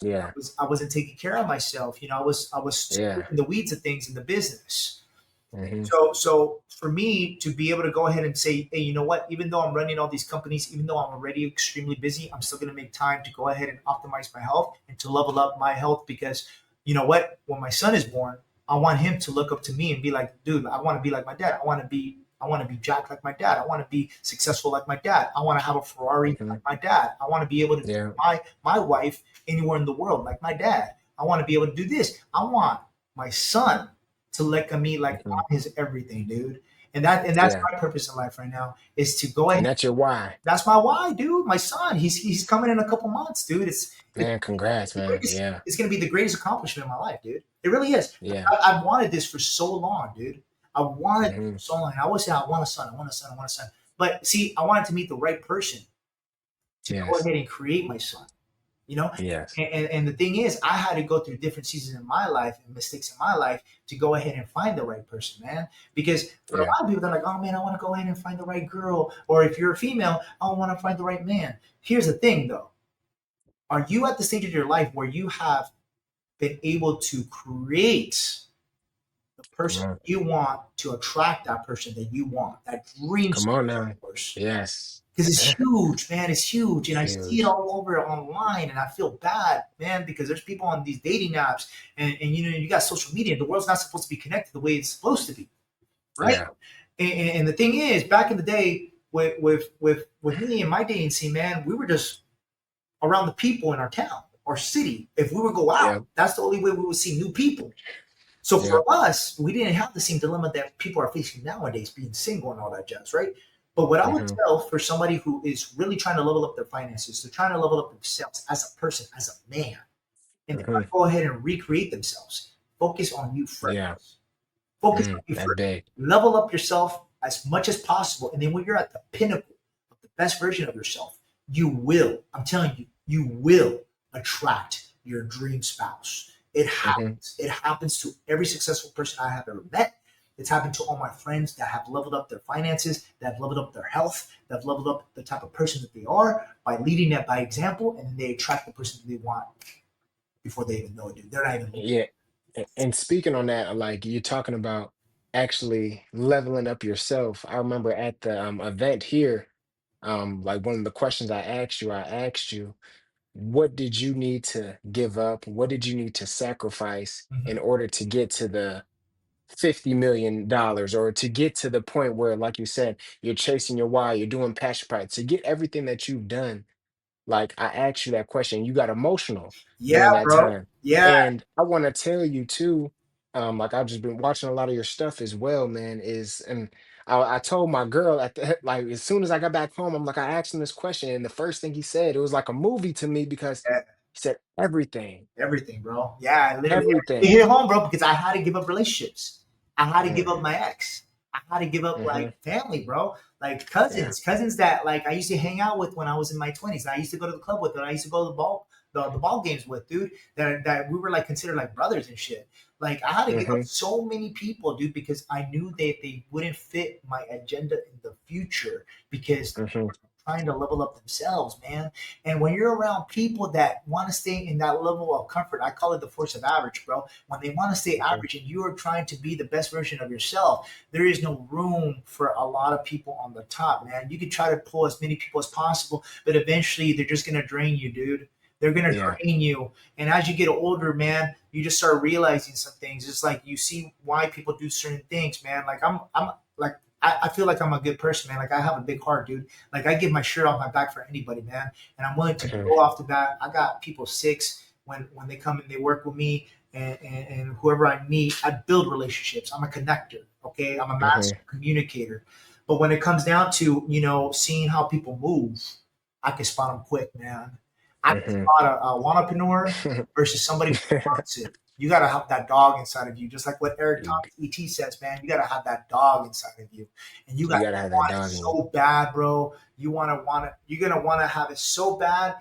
Yeah. I wasn't taking care of myself. I was Yeah. in the weeds of things in the business. Hmm. So for me to be able to go ahead and say, hey, you know what? Even though I'm running all these companies, even though I'm already extremely busy, I'm still going to make time to go ahead and optimize my health and to level up my health because you know what? When my son is born, I want him to look up to me and be like, dude, I want to be like my dad. I want to be jacked like my dad. I want to be successful like my dad. I want to have a Ferrari Hmm. like my dad. I want to be able to take Yeah. my wife anywhere in the world like my dad. I want to be able to do this. I want my son to look at me like Hmm. I'm his everything, dude. And that's Yeah. my purpose in life right now is to go And ahead. that's your why. That's my why, dude. My son, he's coming in a couple months, dude. It's Man, congrats, the man. greatest. Yeah. It's gonna be the greatest accomplishment of my life, dude. It really is. Yeah. I've wanted this for so long, dude. I wanted it Hmm. for so long. I always say I want a son. I want a son. I want a son. But see, I wanted to meet the right person to go Yes. ahead and create my son. You know, Yes. and the thing is, I had to go through different seasons in my life and mistakes in my life to go ahead and find the right person, man. Because for a Yeah. lot of people, they're like, "Oh man, I want to go ahead and find the right girl," or if you're a female, I want to find the right man. Here's the thing, though: are you at the stage of your life where you have been able to create the Come person on. you want to attract that person that you want, that dream Come on now. course? Yes. Because it's huge, man. It's huge. And I see it Huge. all over online and I feel bad, man, because there's people on these dating apps and you got social media. The world's not supposed to be connected the way it's supposed to be, right? Yeah. And the thing is, back in the day with me and my dating scene, man, we were just around the people in our town or city. If we would go out, Yeah. that's the only way we would see new people. So Yeah. for us, we didn't have the same dilemma that people are facing nowadays, being single and all that jazz, right? But what I would Hmm. tell for somebody who is really trying to level up their finances, they're trying to level up themselves as a person, as a man, and they want Hmm. to go ahead and recreate themselves, focus on you Yeah. first. Focus on you That's first. big. Level up yourself as much as possible. And then when you're at the pinnacle of the best version of yourself, I'm telling you, you will attract your dream spouse. It Hmm. happens. It happens to every successful person I have ever met. It's happened to all my friends that have leveled up their finances, that have leveled up their health, that have leveled up the type of person that they are by leading that by example, and then they attract the person that they want before they even know it, dude. They're not even looking. Yeah. And speaking on that, like you're talking about actually leveling up yourself. I remember at the event here, like one of the questions I asked you, what did you need to give up? What did you need to sacrifice in Mhm. order to get to the $50 million, or to get to the point where, like you said, you're chasing your why, you're doing passion projects, to get everything that you've done? Like, I asked you that question, you got emotional Yeah, during that bro. time. Yeah, And I want to tell you too, like I've just been watching a lot of your stuff as well, man. And I told my girl at the, like as soon as I got back home, I'm like, I asked him this question, and the first thing he said, it was like a movie to me because yeah. he said everything, Everything, bro. Yeah, literally. It everything. hit home, bro, because I had to give up relationships. I had to give up Mm, my ex. I had to give up hmm. like family, bro. Like Yeah. cousins that like I used to hang out with when I was in my 20s. I used to go to the club with, and I used to go to the ball games with, dude. That we were like considered like brothers and shit. Like I had to give up Hmm. so many people, dude, because I knew they wouldn't fit my agenda in the future because Hmm. trying to level up themselves, man. And when you're around people that want to stay in that level of comfort, I call it the force of average, bro. When they want to stay Hmm. average and you are trying to be the best version of yourself, there is no room for a lot of people on the top, man. You can try to pull as many people as possible, but eventually they're just gonna drain you, dude. They're gonna Yeah. drain you. And as you get older, man, you just start realizing some things. It's like you see why people do certain things, man. Like I'm like I feel like I'm a good person, man. Like I have a big heart, dude. Like I give my shirt off my back for anybody, man. And I'm willing to Hmm. go off the bat. I got people six when they come and they work with me, and whoever I meet, I build relationships. I'm a connector. Okay, I'm a Hmm. master communicator. But when it comes down to seeing how people move, I can spot them quick, man. I can Hmm. spot a entrepreneur versus somebody who wants it. You got to have that dog inside of you, just like what Eric You Thomas ET says, man. You got to have that dog inside of you, and you got to gotta have that want it dog in you. so bad, bro. You want it. You're gonna want to have it so bad,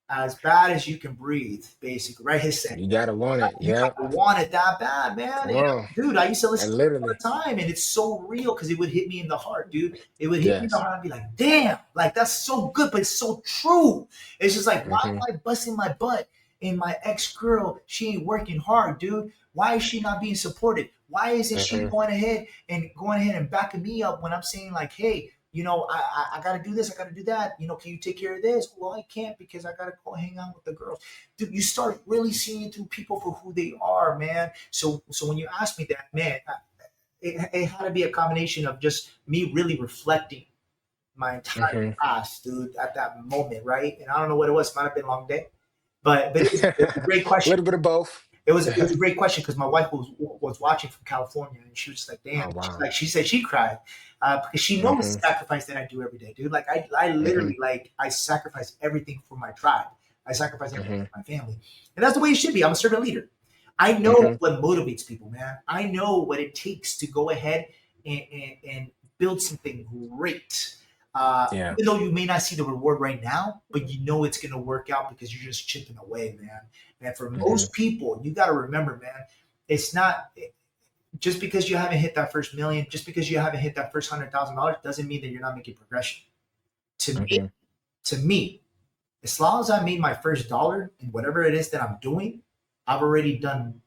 as bad as you can breathe, basically. Right? His saying. You gotta want it. You Yep. gotta want it that bad, man. Come And, on. dude, I used to And listen to it all literally, the time, and it's so real because it would hit me in the heart, dude. It would hit me in the yes. heart. I'd be like, damn, like that's so good, but it's so true. It's just like, why Hmm. am I busting my butt? And my ex girl, she ain't working hard, dude. Why is she not being supported? Why isn't she Hmm. going ahead and backing me up when I'm saying like, hey, I got to do this, I got to do that. Can you take care of this? Well, I can't because I got to go hang out with the girls. Dude, you start really seeing through people for who they are, man. So when you ask me that, man, it had to be a combination of just me really reflecting my entire Hmm. past, dude, at that moment, right? And I don't know what it was. It might have been a long day, but it was a A great question. little bit of both. It was a great question because my wife was watching from California, and she was just like, "Damn." Oh She's wow. like, she said she cried because she knows Hmm. the sacrifice that I do every day, dude. Like I Hmm. literally like I sacrifice everything for my tribe. I sacrifice everything Hmm. for my family, and that's the way it should be. I'm a servant leader. I know Hmm. what motivates people, man. I know what it takes to go ahead and build something great. Yeah. Even though you may not see the reward right now, but you know it's going to work out because you're just chipping away, man. And for Hmm. most people, you got to remember, man, it's not just because you haven't hit that first million, just because you haven't hit that first $100,000 doesn't mean that you're not making progression. To me, Hmm. to me, as long as I made my first dollar in whatever it is that I'm doing, I've already done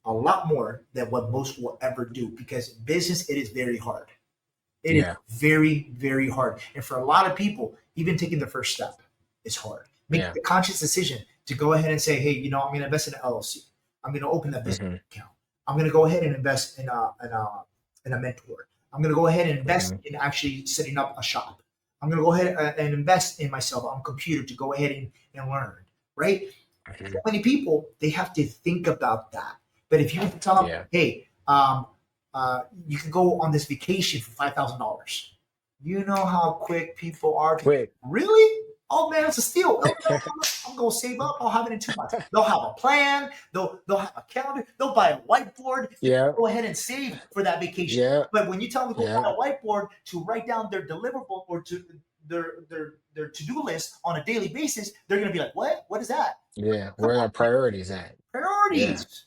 a lot more than what most will ever do because in business, it is very hard. It is Yeah. very, very hard. And for a lot of people, even taking the first step is hard. Making Yeah. the conscious decision to go ahead and say, hey, I'm going to invest in an LLC. I'm going to open that business Hmm. account. I'm going to go ahead and invest in a mentor. I'm going to go ahead and invest Hmm. in actually setting up a shop. I'm going to go ahead and invest in myself on a computer to go ahead and learn, right? So Hmm. many people, they have to think about that. But if you were to tell them, Yeah. hey, you can go on this vacation for $5,000. You know how quick people are to Quick. really? Oh man, it's a steal. Oh, no, I'm gonna save up. I'll have it in 2 months. They'll have a plan. They'll have a calendar. They'll buy a whiteboard. They Yeah. go ahead and save for that vacation. Yeah. But when you tell them to go Yeah. buy a whiteboard to write down their deliverable or to their to do list on a daily basis, they're gonna be like, "What? What is that?" Yeah. Come Where on, are priorities at? Yeah. priorities.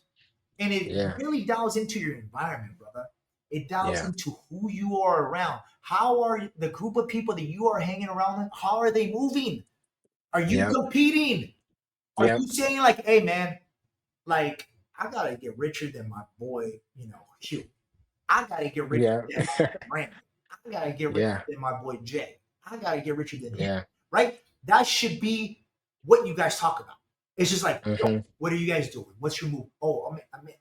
And it Yeah. really dials into your environment, brother. It dials Yeah. into who you are around. How are the group of people that you are hanging around with? How are they moving? Are you Yep. competing? Are Yep. you saying like, "Hey, man, like I gotta get richer than my boy, Hugh. I gotta get richer Yeah. than my boy Brandon. I gotta get richer Yeah. than my boy Jay. I gotta get richer than him." Yeah. Right? That should be what you guys talk about. It's just like, yo, Hmm. what are you guys doing? What's your move? Oh, I mean,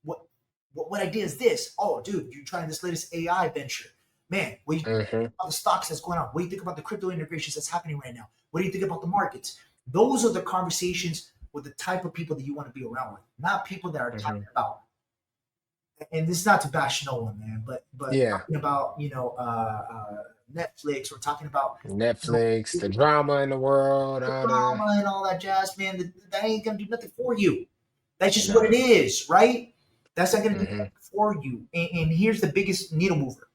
what, what idea is this? Oh, dude, you're trying this latest AI venture. Man, what do you think Hmm. about the stocks that's going on? What do you think about the crypto integrations that's happening right now? What do you think about the markets? Those are the conversations with the type of people that you want to be around with, not people that are talking Hmm. about. And this is not to bash no one, man, but Yeah. talking about Netflix or talking about you know, Netflix, the drama in the world, all the drama and all that jazz, man. That ain't gonna do nothing for you. That's just what it nah. is, right? That's not gonna do Hmm. nothing for you. And here's the biggest needle mover: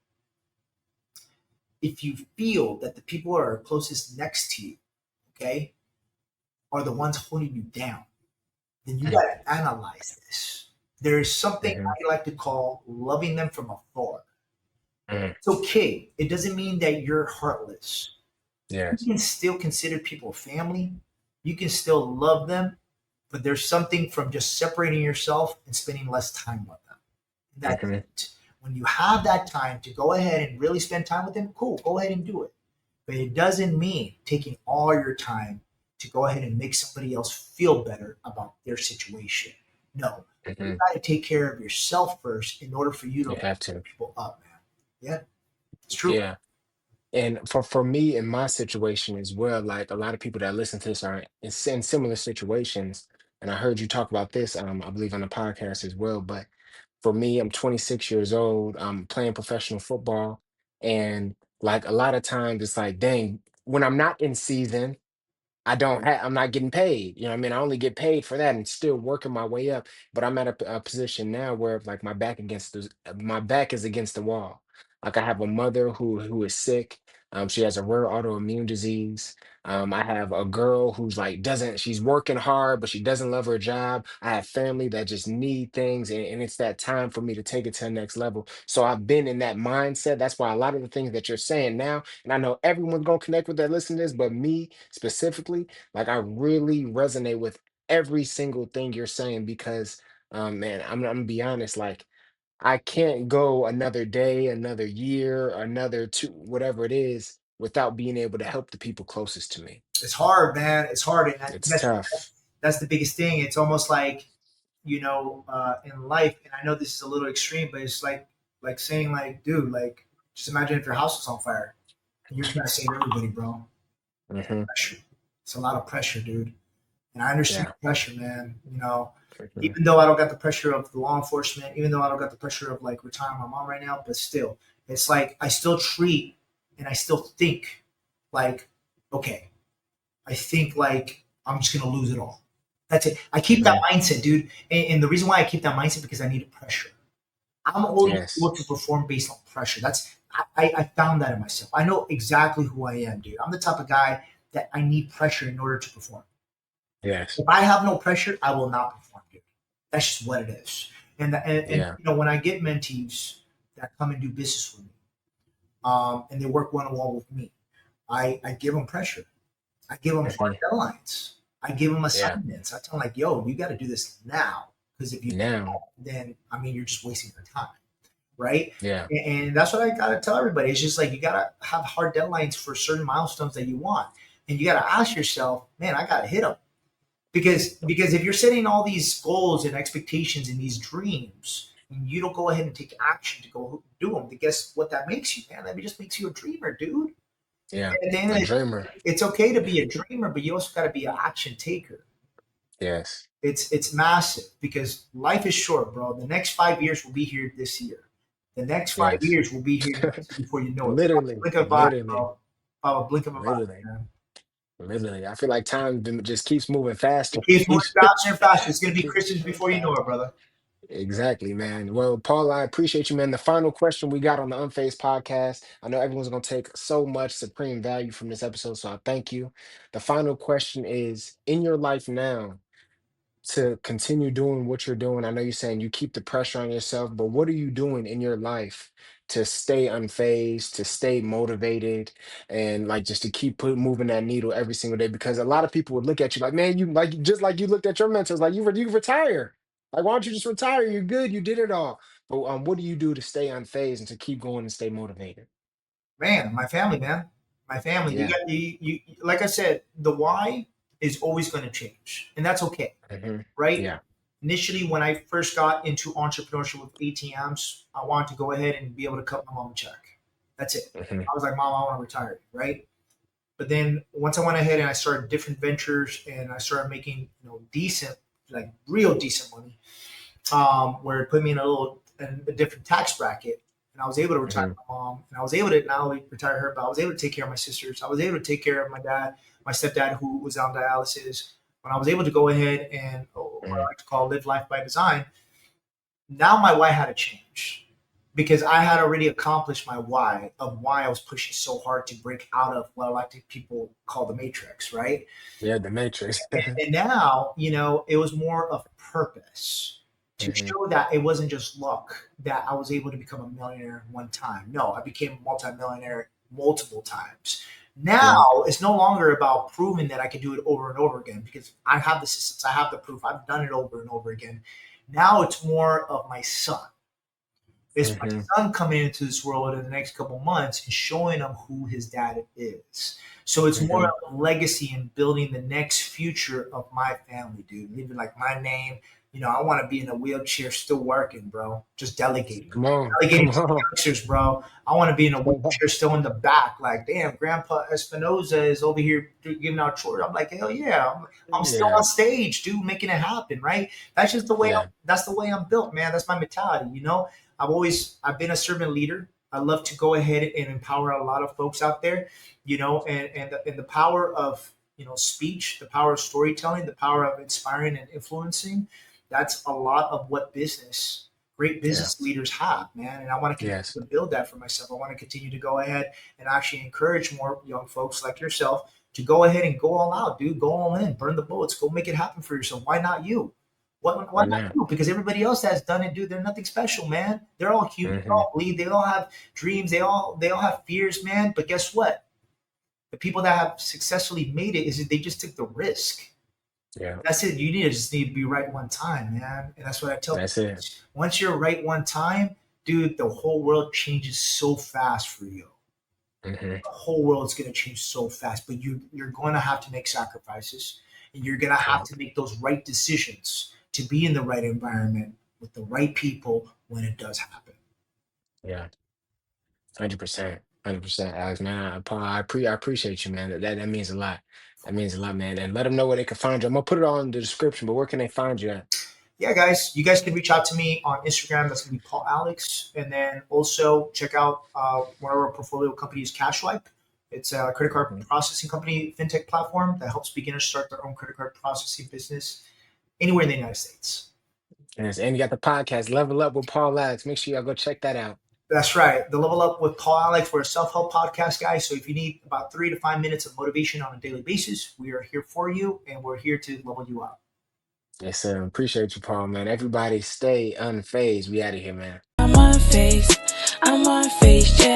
if you feel that the people who are closest next to you, okay, are the ones holding you down, then you got to analyze this. There is something Hmm. I like to call loving them from afar. Hmm. It's okay. It doesn't mean that you're heartless. You Yes. can still consider people family. You can still love them, but there's something from just separating yourself and spending less time with them. That's Hmm. it. When you have that time to go ahead and really spend time with them, cool, go ahead and do it. But it doesn't mean taking all your time to go ahead and make somebody else feel better about their situation. No, you Hmm. got to take care of yourself first in order for you to You lift have to. people up, man. Yeah, it's true. Yeah. And for me in my situation as well, like a lot of people that listen to this are in similar situations. And I heard you talk about this, I believe on the podcast as well. But for me, I'm 26 years old. I'm playing professional football, and like a lot of times, it's like, dang, when I'm not in season. I'm not getting paid. You know what I mean? I only get paid for that and still working my way up. But I'm at a position now where like my back is against the wall. Like I have a mother who is sick. She has a rare autoimmune disease. I have a girl who's like doesn't she's working hard, but she doesn't love her job. I have family that just need things, and it's that time for me to take it to the next level. So I've been in that mindset. That's why a lot of the things that you're saying now, and I know everyone's gonna connect with that, listen to this, but me specifically, like I really resonate with every single thing you're saying because man, I'm gonna be honest, like I can't go another day, another year, another two, whatever it is, without being able to help the people closest to me. It's hard, man. It's hard, and It's tough. that's the biggest thing. It's almost like in life, and I know this is a little extreme, but it's like saying like, dude, like just imagine if your house was on fire and you're trying to save everybody, bro. Hmm. Pressure. It's a lot of pressure, dude. And I understand Yeah. the pressure, man. Mhm. Even though I don't got the pressure of the law enforcement, even though I don't got the pressure of like retiring my mom right now, but still, it's like I still treat and I still think like, okay, I think like I'm just gonna lose it all. That's it. I keep that Mhm. mindset, dude. And the reason why I keep that mindset because I need pressure. I'm only Yes. able to perform based on pressure. I found that in myself. I know exactly who I am, dude. I'm the type of guy that I need pressure in order to perform. Yes. If I have no pressure, I will not perform good. That's just what it is. And Yeah. when I get mentees that come and do business with me, and they work one on one with me, I give them pressure. I give them hard Hmm. deadlines. I give them Yeah. assignments. I tell them like, "Yo, you got to do this now because if you Now. don't, then I mean, you're just wasting your time." Right? Yeah. And that's what I gotta tell everybody. It's just like you gotta have hard deadlines for certain milestones that you want, and you gotta ask yourself, "Man, I gotta hit them." Because if you're setting all these goals and expectations and these dreams and you don't go ahead and take action to go do them, then guess what that makes you, man? That just makes you a dreamer, dude. Yeah. And at the end of A the day, dreamer. it's okay to be a dreamer, but you also got to be an action taker. Yes. It's massive because life is short, bro. The next 5 years will be here this year. The next five Yes. years will be here next year before you know it. Literally. Blink of an eye, Literally. bro. Oh, blink of an eye, Literally. man. Literally. I feel like just keeps moving faster. It keeps moving Keeps. faster and faster. It's gonna be Keeps Christmas moving before you know it, faster. brother. Exactly, man. Well, Paul, I appreciate you, man. The final question we got on the Unfazed podcast. I know everyone's going to take so much supreme value from this episode, so I thank you. The final question is, in your life now, to continue doing what you're doing? I know you're saying you keep the pressure on yourself, but what are you doing in your life to stay unfazed, to stay motivated, and like just to keep moving that needle every single day? Because a lot of people would look at you like, man, you like just like you looked at your mentors, like you retire. Like, why don't you just retire? You're good. You did it all. But what do you do to stay unfazed and to keep going and stay motivated? Man, my family, man, my family. You Yeah. got you. Like I said, the why is always going to change, and that's okay, Hmm. right? Yeah. Initially, when I first got into entrepreneurship with ATMs, I wanted to go ahead and be able to cut my mom a check. That's it. Hmm. I was like, Mom, I want to retire, right? But then once I went ahead and I started different ventures and I started making decent, like real decent money, where it put me in a different tax bracket. And I was able to retire Hmm. my mom, and I was able to not only retire her, but I was able to take care of my sisters. I was able to take care of my dad, my stepdad, who was on dialysis. When I was able to go ahead and what I Hmm. like to call live life by design, now my why had to change because I had already accomplished my why of why I was pushing so hard to break out of what I like to people call the matrix, right? Yeah, the Matrix. And now, it was more of purpose to Hmm. show that it wasn't just luck that I was able to become a millionaire one time. No, I became a multimillionaire multiple times. Yeah. Now it's no longer about proving that I can do it over and over again because I have the systems, I have the proof, I've done it over and over again. Now it's more of my son. It's my Hmm. son coming into this world in the next couple months and showing him who his dad is. So it's more Hmm. of a legacy and building the next future of my family, dude. Leaving like my name. I want to be in a wheelchair still working, bro. Just delegating. Come on. Delegating Come to the on. youngsters, bro. I want to be in a wheelchair still in the back. Like, damn, Grandpa Espinoza is over here giving out chores. I'm like, hell yeah. I'm still Yeah. on stage, dude, making it happen, right? That's just the way Yeah. that's the way I'm built, man. That's my mentality. I've been a servant leader. I love to go ahead and empower a lot of folks out there, and the power of speech, the power of storytelling, the power of inspiring and influencing. That's a lot of what great Yeah. business leaders have, man. And I want to continue Yes. to build that for myself. I want to continue to go ahead and actually encourage more young folks like yourself to go ahead and go all out, dude. Go all in, burn the bullets, go make it happen for yourself. Why not you? Why Why not not? you? Because everybody else that's done it, dude, they're nothing special, man. They're all human. They Hmm. all bleed. They all have dreams. They all have fears, man. But guess what? The people that have successfully made it is that they just took the risk. Yeah. That's it. You just need to be right one time, man. And that's what I tell That's people. it. Once you're right one time, dude, the whole world changes so fast for you. Hmm. The whole world's going to change so fast, but you're going to have to make sacrifices, and you're going to have Yeah. to make those right decisions to be in the right environment with the right people when it does happen. Yeah. 100%. 100%, Alex, man. Paul, I appreciate you, man. That means a lot. That means a lot, man. And let them know where they can find you. I'm gonna put it all in the description, but where can they find you at? Yeah, guys, you guys can reach out to me on Instagram. That's going to be Paul Alex. And then also check out one of our portfolio companies, CashSwipe. It's a credit card Mhm. processing company, fintech platform that helps beginners start their own credit card processing business anywhere in the United States. Yes, and you got the podcast, Level Up with Paul Alex. Make sure y'all go check that out. That's right. The Level Up with Paul Alex. We're a self help podcast, guys. So if you need about 3 to 5 minutes of motivation on a daily basis, we are here for you and we're here to level you up. Yes, sir. Appreciate you, Paul, man. Everybody stay unfazed. We out of here, man. I'm unfazed, yeah.